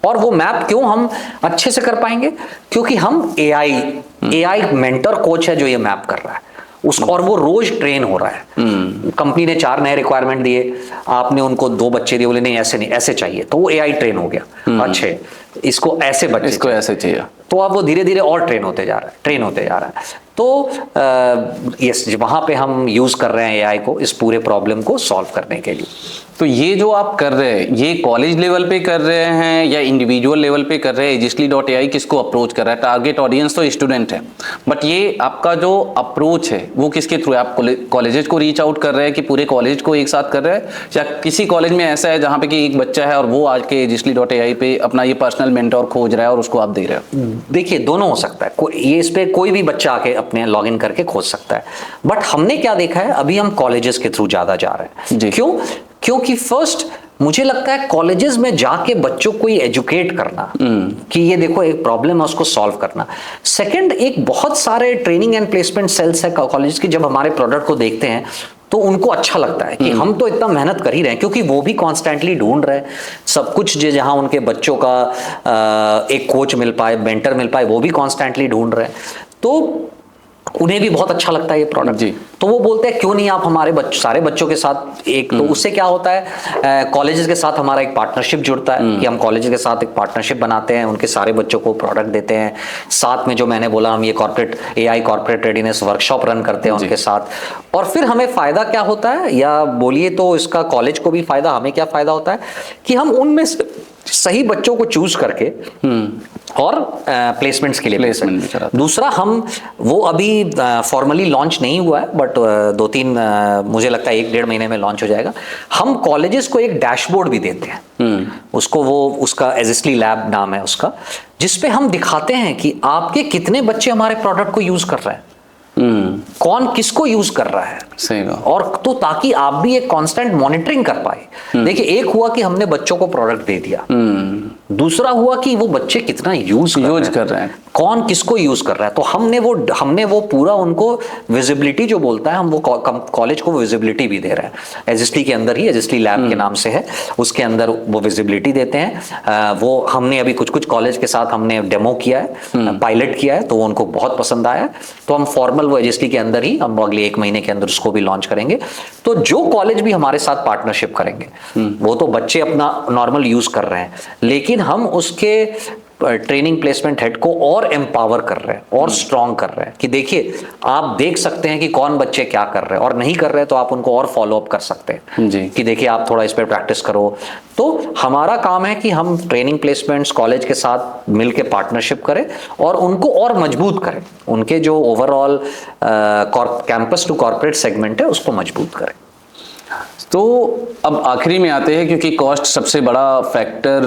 और वो मैप क्यों हम अच्छे से कर पाएंगे, क्योंकि हम AI मेंटर कोच है जो ये मैप कर रहा है उसको, और वो रोज ट्रेन हो रहा है। कंपनी ने 4 नए रिक्वायरमेंट दिए, आपने उनको 2 बच्चे दिए, बोले नहीं ऐसे नहीं, ऐसे चाहिए, तो वो AI ट्रेन हो गया, अच्छे इसको ऐसे बच्चे, इसको ऐसे चाहिए, तो अब वो धीरे धीरे और ट्रेन होते जा रहा है। तो यस, वहां पे हम यूज कर रहे हैं AI को इस पूरे प्रॉब्लम को सॉल्व करने के लिए। तो ये जो आप कर रहे हैं, ये कॉलेज लेवल पे कर रहे हैं या इंडिविजुअल लेवल पे कर रहे हैं? Zestly.ai किसको अप्रोच कर रहा है? टारगेट ऑडियंस तो स्टूडेंट है, बट ये आपका जो अप्रोच है वो किसके थ्रू है? आप कॉलेजेस को रीच आउट कर रहे हैं कि पूरे कॉलेज को एक साथ कर रहे हैं, या किसी कॉलेज में ऐसा है जहाँ पे कि एक बच्चा है और वो आज के Zestly.ai पे अपना ये पर्सनल मेंटोर खोज रहा है और उसको आप दे रहे हो? देखिए, दोनों हो सकता है, ये इस पे कोई भी बच्चा आके अपने लॉग इन करके खोज सकता है। बट हमने क्या देखा है, अभी हम कॉलेजेस के थ्रू ज्यादा जा रहे हैं। क्यों? क्योंकि फर्स्ट मुझे लगता है कॉलेजेस में जाके बच्चों को ये एजुकेट करना कि ये देखो एक प्रॉब्लम है, उसको सॉल्व करना। सेकंड, एक बहुत सारे ट्रेनिंग एंड प्लेसमेंट सेल्स है कॉलेज की, जब हमारे प्रोडक्ट को देखते हैं तो उनको अच्छा लगता है कि हम तो इतना मेहनत कर ही रहे हैं, क्योंकि वो भी कॉन्स्टेंटली ढूंढ रहे हैं सब कुछ, जहां उनके बच्चों का एक कोच मिल पाए, मेंटर मिल पाए, वो भी कॉन्स्टेंटली ढूंढ रहे हैं, तो उन्हें भी बहुत अच्छा लगता है ये प्रोडक्ट। तो वो बोलते हैं क्यों नहीं आप हमारे सारे बच्चों के साथ एक, तो उससे क्या होता है, कॉलेजेस के साथ हमारा एक पार्टनरशिप जुड़ता है कि हम कॉलेज के साथ एक पार्टनरशिप बनाते हैं, उनके सारे बच्चों को प्रोडक्ट देते हैं। साथ में जो मैंने बोला, हम ये AI corporate readiness workshop run करते हैं उनके साथ। और फिर हमें फायदा क्या होता है, या बोलिए तो इसका कॉलेज को भी फायदा, हमें क्या फायदा होता है कि हम उनमें सही बच्चों को चूज करके और प्लेसमेंट्स के लिए प्लेसमेंट भी कराते हैं। दूसरा, हम वो अभी फॉर्मली लॉन्च नहीं हुआ है, बट 2-3 मुझे लगता है 1-1.5 महीने में लॉन्च हो जाएगा। हम कॉलेजेस को एक डैशबोर्ड भी देते हैं, उसका Zestly लैब नाम है उसका, जिसपे हम दिखाते हैं कि आपके कितने बच्चे हमारे प्रोडक्ट को यूज कर रहे हैं, कौन किसको यूज कर रहा है, सही बात। और तो ताकि आप भी एक कांस्टेंट मॉनिटरिंग कर पाए। देखिए, एक हुआ कि हमने बच्चों को प्रोडक्ट दे दिया, दूसरा हुआ कि वो बच्चे कितना यूज कर रहे हैं, कौन किसको यूज कर रहा है। तो हमने वो पूरा उनको विजिबिलिटी जो बोलता है, हम वो कॉलेज को विजिबिलिटी भी दे रहे हैं। Zestly के अंदर ही, Zestly लैब के नाम से है, उसके अंदर वो विजिबिलिटी देते हैं। वो हमने अभी कुछ कॉलेज के साथ हमने डेमो किया है, पायलट किया है, तो वो उनको बहुत पसंद आया। तो हम फॉर्मल वो Zestly के अंदर ही हम अगले 1 महीने के अंदर उसको भी लॉन्च करेंगे। तो जो कॉलेज भी हमारे साथ पार्टनरशिप करेंगे, वो तो बच्चे अपना नॉर्मल यूज कर रहे हैं, लेकिन हम उसके ट्रेनिंग प्लेसमेंट हेड को और एम्पावर कर रहे हैं और स्ट्रॉन्ग कर रहे हैं कि देखिए आप देख सकते हैं कि कौन बच्चे क्या कर रहे हैं, और नहीं कर रहे तो आप उनको और फॉलो अप कर सकते हैं जी। कि देखिए आप थोड़ा इस पर प्रैक्टिस करो। तो हमारा काम है कि हम ट्रेनिंग प्लेसमेंट्स कॉलेज के साथ मिलकर पार्टनरशिप करें और उनको और मजबूत करें, उनके जो overall campus to corporate segment है उसको मजबूत करें। तो अब आखिरी में आते हैं, क्योंकि कॉस्ट सबसे बड़ा फैक्टर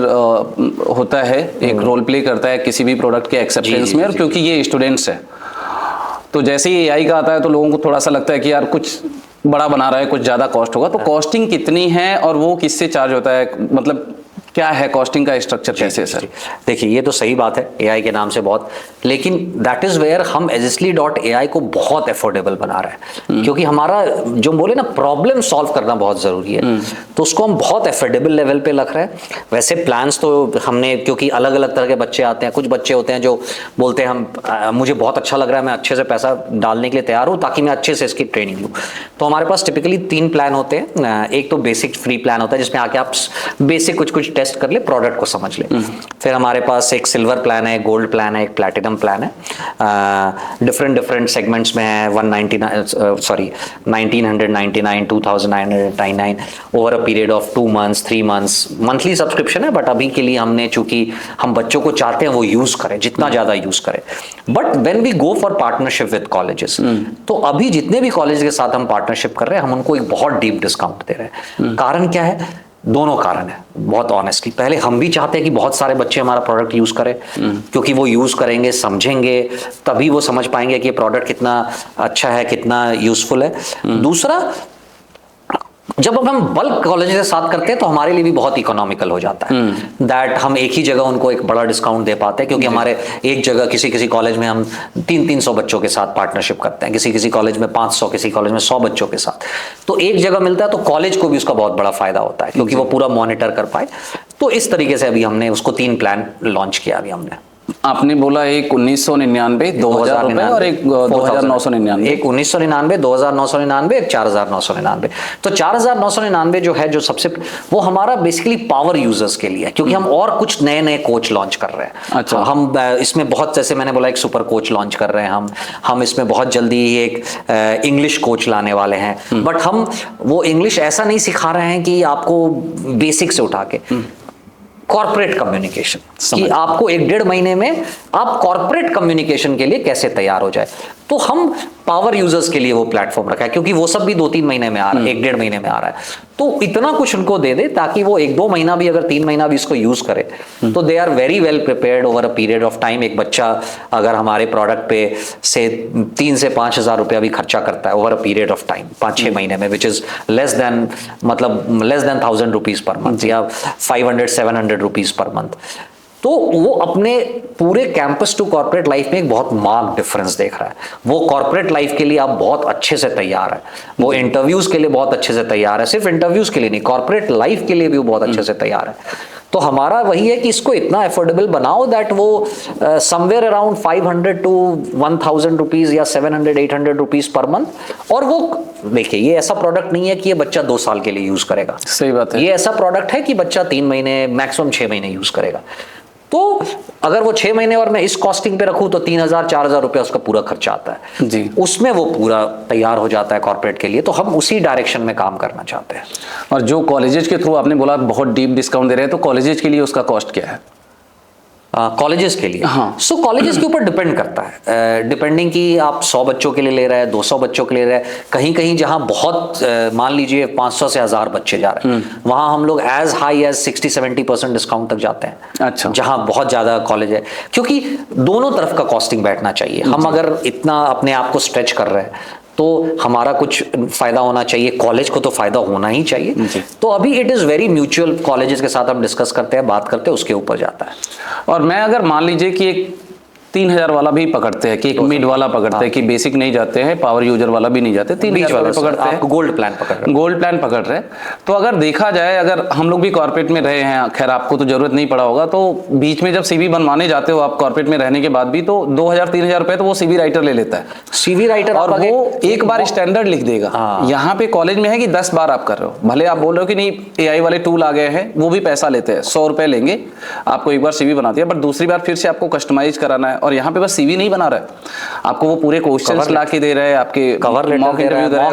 होता है, एक रोल प्ले करता है किसी भी प्रोडक्ट के एक्सेप्टेंस में, और क्योंकि ये स्टूडेंट्स है तो जैसे ही एआई का आता है तो लोगों को थोड़ा सा लगता है कि यार कुछ बड़ा बना रहा है, कुछ ज़्यादा कॉस्ट होगा। तो कॉस्टिंग कितनी है और वो किससे चार्ज होता है, मतलब क्या है कॉस्टिंग का स्ट्रक्चर कैसे है सर? देखिए ये तो सही बात है एआई के नाम से बहुत, लेकिन दैट इज वेयर हम Agilysly.ai को बहुत एफोर्डेबल बना रहे हैं, क्योंकि हमारा जो बोले ना प्रॉब्लम सॉल्व करना बहुत जरूरी है, तो उसको हम बहुत एफोर्डेबल लेवल पे रख रहे हैं। वैसे प्लान्स तो हमने, क्योंकि अलग अलग तरह के बच्चे आते हैं, कुछ बच्चे होते हैं जो बोलते हैं हम मुझे बहुत अच्छा लग रहा है, मैं अच्छे से पैसा डालने के लिए तैयार हूँ ताकि मैं अच्छे से इसकी ट्रेनिंग लूँ। तो हमारे पास टिपिकली 3 प्लान होते हैं। एक तो बेसिक फ्री प्लान होता है जिसमें आके आप बेसिक कुछ टेस्ट कर ले, प्रोडक्ट को समझ ले। फिर हमारे पास एक सिल्वर प्लान है, गोल्ड प्लान है, एक प्लैटिनम प्लान है। डिफरेंट सेगमेंट्स में है। 1999, 2999 over a period of 2 months 3 months monthly subscription है। बट अभी के लिए हमने, चूंकि हम बच्चों को चाहते हैं वो यूज करें, जितना ज्यादा यूज करें। But when we go for partnership with colleges, तो अभी जितने भी कॉलेज के साथ हम पार्टनरशिप कर रहे हैं, हम उनको एक बहुत डीप डिस्काउंट दे रहे हैं। कारण क्या है? दोनों कारण है बहुत ऑनेस्टली। पहले हम भी चाहते हैं कि बहुत सारे बच्चे हमारा प्रोडक्ट यूज करें, क्योंकि वो यूज करेंगे, समझेंगे, तभी वो समझ पाएंगे कि ये प्रोडक्ट कितना अच्छा है, कितना यूजफुल है। दूसरा, जब अब हम बल्क कॉलेज के साथ करते हैं तो हमारे लिए भी बहुत इकोनॉमिकल हो जाता है, दैट हम एक ही जगह उनको एक बड़ा डिस्काउंट दे पाते हैं, क्योंकि हमारे एक जगह किसी कॉलेज में हम 300 बच्चों के साथ पार्टनरशिप करते हैं, किसी कॉलेज में 500, किसी कॉलेज में 100 बच्चों के साथ। तो एक जगह मिलता है तो कॉलेज को भी उसका बहुत बड़ा फायदा होता है, क्योंकि वो पूरा मॉनिटर कर पाए। तो इस तरीके से अभी हमने उसको 3 प्लान लॉन्च किया अभी हमने। आपने बोला एक 1999 2000 रुपए और एक 2999। एक 1999 2999, एक 4999। तो 4999 जो है, जो सबसे, वो हमारा बेसिकली पावर यूजर्स के लिए है, क्योंकि हम और कुछ नए कोच लॉन्च कर रहे हैं। अच्छा। हम इसमें बहुत, जैसे मैंने बोला, एक सुपर कोच लॉन्च कर रहे हैं हम इसमें बहुत जल्दी एक इंग्लिश कोच लाने वाले हैं। बट हम वो इंग्लिश ऐसा नहीं सिखा रहे हैं कि आपको बेसिक से उठा के, कॉर्पोरेट कम्युनिकेशन, कि आपको 1-1.5 महीने में आप कॉर्पोरेट कम्युनिकेशन के लिए कैसे तैयार हो जाए। तो हम पावर यूजर्स के लिए वो प्लेटफॉर्म रखा है, क्योंकि वो सब भी 2-3 महीने में आ रहा है, 1-1.5 महीने में आ रहा है। तो इतना कुछ उनको दे दे ताकि वो 1-2 महीना भी, अगर 3 महीना भी इसको यूज करे, तो they are very well prepared over a period of time. एक बच्चा अगर हमारे प्रोडक्ट पे से 3 से 5 हजार रुपया भी खर्चा करता है over a period of time, 5-6 महीने में, which is less than 1,000 rupees per month या 500-700 रुपीज पर मंथ, तो वो अपने पूरे कैंपस टू कॉर्पोरेट लाइफ में एक बहुत मार्क डिफरेंस देख रहा है। वो कॉर्पोरेट लाइफ के लिए आप बहुत अच्छे से तैयार है, वो इंटरव्यूज के लिए बहुत अच्छे से तैयार है, सिर्फ इंटरव्यूज के लिए नहीं, कॉर्पोरेट लाइफ के लिए भी वो बहुत अच्छे से तैयार है। तो हमारा वही है कि इसको इतना अफोर्डेबल बनाओ दैट वो समवेयर अराउंड 500 to 1,000 रुपीज या 700-800 रुपीज पर मंथ। और वो देखिए, ये ऐसा प्रोडक्ट नहीं है कि ये बच्चा 2 साल के लिए यूज करेगा। सही बात है। ये ऐसा प्रोडक्ट है कि बच्चा 3 महीने, मैक्सिमम 6 महीने यूज करेगा। तो अगर वो 6 महीने और मैं इस कॉस्टिंग पे रखूं तो 3,000-4,000 रुपया उसका पूरा खर्चा आता है जी। उसमें वो पूरा तैयार हो जाता है कॉर्पोरेट के लिए। तो हम उसी डायरेक्शन में काम करना चाहते हैं। और जो कॉलेजेस के थ्रू आपने बोला बहुत डीप डिस्काउंट दे रहे हैं, तो कॉलेजेस के लिए उसका कॉस्ट क्या है? कॉलेजेस के लिए, हाँ। सो कॉलेजेस के ऊपर डिपेंड करता है, डिपेंडिंग कि आप 100 बच्चों के लिए ले रहे हैं, 200 बच्चों के लिए ले रहे हैं। कहीं कहीं जहां बहुत मान लीजिए 500 से 1,000 बच्चे जा रहे हैं, वहां हम लोग एज हाई एज 60-70% डिस्काउंट तक जाते हैं। अच्छा। जहां बहुत ज्यादा कॉलेज है, क्योंकि दोनों तरफ का कॉस्टिंग बैठना चाहिए। हम अगर इतना अपने आप को स्ट्रेच कर रहे हैं तो हमारा कुछ फायदा होना चाहिए, कॉलेज को तो फायदा होना ही चाहिए। तो अभी it is very mutual, colleges के साथ हम डिस्कस करते हैं, बात करते हैं, उसके ऊपर जाता है। और मैं अगर मान लीजिए कि एक 3000 वाला भी पकड़ते हैं कि एक मिड वाला पकड़ते हैं कि बेसिक नहीं जाते हैं, पावर यूजर वाला भी नहीं जाते, 3000 वाला पकड़ते हैं, गोल्ड प्लान पकड़ रहे हैं। गोल्ड प्लान पकड़ रहे हैं। तो अगर देखा जाए, अगर हम लोग भी कॉर्पोरेट में रहे हैं, खैर आपको तो जरूरत नहीं पड़ा होगा, तो बीच में जब सीवी बनवाने जाते हो आप कॉर्पोरेट में रहने के बाद भी, तो 2000-3000 रुपए तो वो सीवी राइटर ले लेता है। सीवी राइटर और वो एक बार स्टैंडर्ड लिख देगा। यहाँ पे कॉलेज में है कि 10 बार आप कर रहे हो, भले आप बोल रहे हो कि नहीं एआई वाले टूल आ गए हैं, वो भी पैसा लेते हैं, 100 रुपए लेंगे, आपको एक बार सीवी बना दिया, बट दूसरी बार फिर से आपको कस्टमाइज कराना है। और यहाँ पे बस सीवी नहीं बना रहा है, आपको वो पूरे क्वेश्चंस ला के दे रहे हैं, आपके कवर लेटर मॉक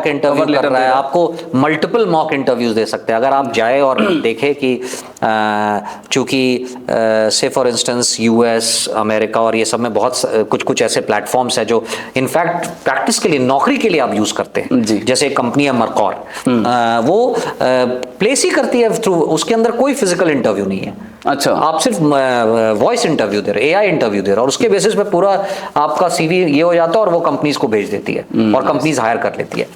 इंटरव्यू कर रहा है, आपको मल्टीपल मॉक इंटरव्यूज दे सकते हैं। अगर आप जाए और देखें कि चूंकि से फॉर इंस्टेंस यूएस, अमेरिका और ये सब में बहुत कुछ ऐसे प्लेटफॉर्म्स है जो इनफैक्ट प्रैक्टिस के लिए, नौकरी के लिए आप यूज करते हैं। जैसे एक कंपनी है मरकौर, वो प्लेस ही करती है थ्रू, उसके अंदर कोई फिजिकल इंटरव्यू नहीं है। अच्छा, आप सिर्फ वॉइस इंटरव्यू दे रहे, एआई इंटरव्यू दे रहे, और उसके बेसिस पे पूरा आपका सीवी ये हो जाता है और वो कंपनीज को भेज देती है और कंपनीज हायर कर लेती है।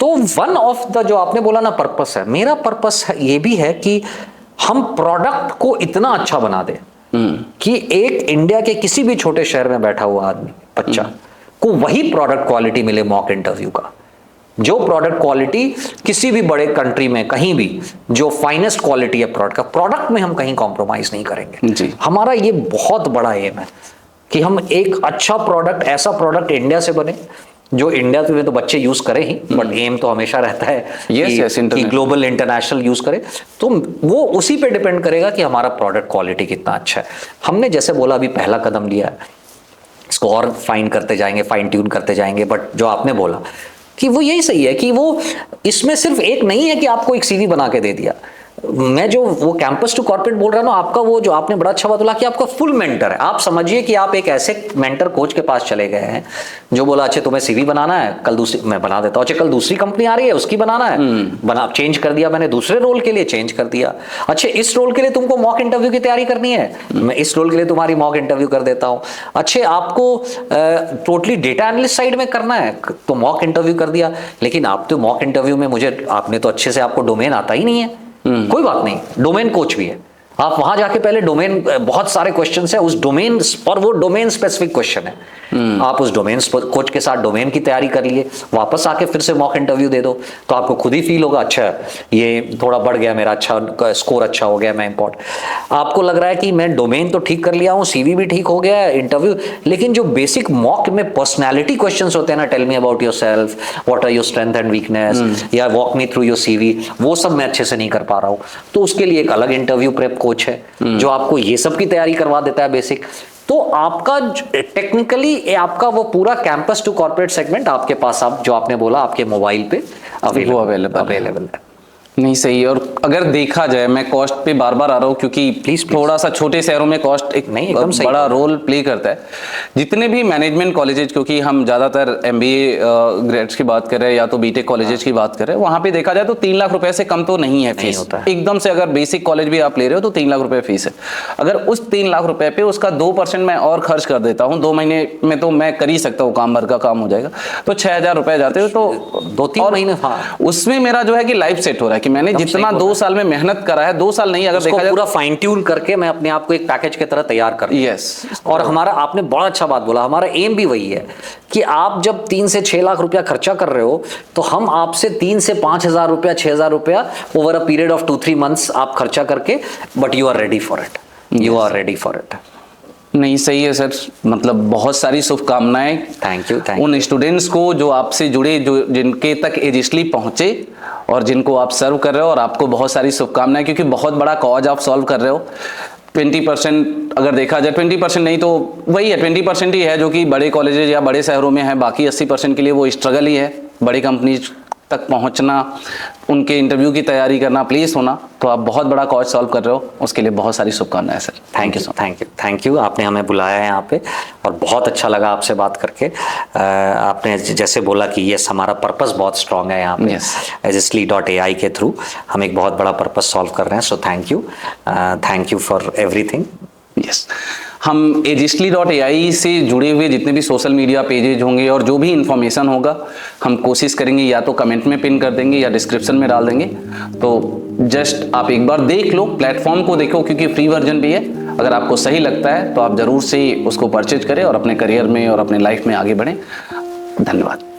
तो वन ऑफ द जो आपने बोला ना पर्पस है, मेरा पर्पस ये भी है कि हम प्रोडक्ट को इतना अच्छा बना दे कि एक इंडिया के किसी भी छोटे शहर में बैठा हुआ आदमी, बच्चा को वही प्रोडक्ट क्वालिटी मिले मॉक इंटरव्यू का, जो प्रोडक्ट क्वालिटी किसी भी बड़े कंट्री में कहीं भी जो फाइनेस्ट क्वालिटी है प्रोडक्ट का, प्रोडक्ट में हम कहीं कॉम्प्रोमाइज नहीं करेंगे जी। हमारा ये बहुत बड़ा एम है कि हम एक अच्छा प्रोडक्ट, ऐसा प्रोडक्ट इंडिया से बने जो इंडिया में तो बच्चे यूज करें ही, बट एम तो हमेशा रहता है कि ग्लोबल इंटरनेशनल यूज करें। तो वो उसी पे डिपेंड करेगा कि हमारा प्रोडक्ट क्वालिटी कितना अच्छा है। हमने जैसे बोला अभी पहला कदम लिया है, इसको और फाइन करते जाएंगे, फाइन ट्यून करते जाएंगे, बट जो आपने बोला कि वो यही सही है कि वो इसमें सिर्फ एक नहीं है कि आपको एक सीवी बना के दे दिया। मैं जो वो कैंपस टू कॉर्पोरेट बोल रहा हूं ना, आपका वो जो आपने बड़ा अच्छा बात बोला कि आपका फुल मेंटर है। आप समझिए कि आप एक ऐसे मेंटर कोच के पास चले गए हैं जो बोला अच्छा तुम्हें सीवी बनाना है, कल दूसरी मैं बना देता हूं, अच्छा कल दूसरी कंपनी आ रही है उसकी बनाना है, बना चेंज कर दिया मैंने, दूसरे रोल के लिए चेंज कर दिया, अच्छा इस रोल के लिए तुमको मॉक इंटरव्यू की तैयारी करनी है, मैं इस रोल के लिए तुम्हारी मॉक इंटरव्यू कर देता हूं, अच्छे आपको टोटली डेटा एनालिस्ट साइड में करना है तो मॉक इंटरव्यू कर दिया। लेकिन आप तो मॉक इंटरव्यू में मुझे आपने तो अच्छे से, आपको डोमेन आता ही नहीं है, कोई बात नहीं, डोमेन कोच भी है, आप वहां जाके पहले डोमेन, बहुत सारे क्वेश्चंस है उस डोमेन, और वो डोमेन स्पेसिफिक क्वेश्चन है, आप उस डोमेन कोच के साथ डोमेन की तैयारी कर लिए, वापस आके फिर से मॉक इंटरव्यू दे दो, तो आपको खुद ही फील होगा अच्छा ये थोड़ा बढ़ गया मेरा, अच्छा स्कोर अच्छा हो गया, मैं इंपॉर्टेंट आपको लग रहा है कि मैं डोमेन तो ठीक कर लिया हूँ, सीवी भी ठीक हो गया है, इंटरव्यू, लेकिन जो बेसिक मॉक में पर्सनैलिटी क्वेश्चंस होते हैं ना, tell me about yourself, what are your strength and weakness, या walk me through your CV, वो सब मैं अच्छे से नहीं कर पा रहा हूँ, तो उसके लिए एक अलग इंटरव्यू प्रेप कोच है जो आपको ये सब की तैयारी करवा देता है बेसिक। तो आपका टेक्निकली आपका वो पूरा कैंपस टू कॉर्पोरेट सेगमेंट आपके पास, आप जो आपने बोला आपके मोबाइल पे अवेलेबल है। नहीं सही है। और अगर देखा जाए, मैं कॉस्ट पे बार बार आ रहा हूँ क्योंकि प्लीज थोड़ा सा छोटे शहरों में कॉस्ट एक नहीं बड़ा रोल प्ले करता है। जितने भी मैनेजमेंट कॉलेजेज, क्योंकि हम ज्यादातर एमबीए ग्रेड्स की बात कर रहे हैं या तो बीटेक कॉलेजेज की बात कर रहे हैं, वहां पे देखा जाए तो 3 लाख रुपए से कम तो नहीं है फीस एकदम से। अगर बेसिक कॉलेज भी आप ले रहे हो तो 3 लाख रुपए फीस है। अगर उस 3 लाख रुपए पे उसका 2% मैं और खर्च कर देता हूँ, 2 महीने में तो मैं कर ही सकता हूँ, काम भर का काम हो जाएगा, तो 6,000 रुपए जाते हो तो 2-3 महीने, उसमें मेरा जो है कि लाइफ सेट हो रहा है कि मैंने जितना 2 साल में मेहनत करा है, 2 साल नहीं, अगर देखा जाए पूरा फाइन ट्यून करके मैं अपने आप को एक पैकेज की तरह तैयार कर। यस। और हमारा, आपने बड़ा अच्छा बात बोला, हमारा एम भी वही है कि आप जब 3 से 6 लाख रुपया खर्चा कर रहे हो तो हम आपसे 3 से 5,000 रुपया, 6,000 रुपया over a period of 2-3 months आप खर्चा करके, but you are ready for it, you are ready for it. नहीं सही है सर, मतलब बहुत सारी शुभकामनाएं थैंक यू उन स्टूडेंट्स को जो आपसे जुड़े, जो जिनके तक एजिस्टली पहुंचे और जिनको आप सर्व कर रहे हो, और आपको बहुत सारी शुभकामनाएं क्योंकि बहुत बड़ा कॉज आप सॉल्व कर रहे हो। 20% अगर देखा जाए, 20% नहीं तो वही है, 20% ही है जो कि बड़े कॉलेजेज या बड़े शहरों में है, बाकी 80% के लिए वो स्ट्रगल ही है, बड़ी कंपनीज तक पहुंचना, उनके इंटरव्यू की तैयारी करना, प्लेस होना। तो आप बहुत बड़ा कॉज सॉल्व कर रहे हो, उसके लिए बहुत सारी शुभकामनाएं सर। थैंक यू आपने हमें बुलाया है यहाँ पे, और बहुत अच्छा लगा आपसे बात करके। आपने जैसे बोला कि ये हमारा पर्पस बहुत स्ट्रांग है यहाँ पे, Agistly.ai के थ्रू हम एक बहुत बड़ा पर्पस सॉल्व कर रहे हैं। So thank you for everything. Yes, हम Agistly.ai से जुड़े हुए जितने भी सोशल मीडिया पेजेज होंगे और जो भी इंफॉर्मेशन होगा, हम कोशिश करेंगे या तो कमेंट में पिन कर देंगे या डिस्क्रिप्शन में डाल देंगे। तो जस्ट आप एक बार देख लो, प्लेटफॉर्म को देखो, क्योंकि फ्री वर्जन भी है। अगर आपको सही लगता है तो आप ज़रूर से उसको परचेज करें और अपने करियर में और अपने लाइफ में आगे बढ़ें। धन्यवाद।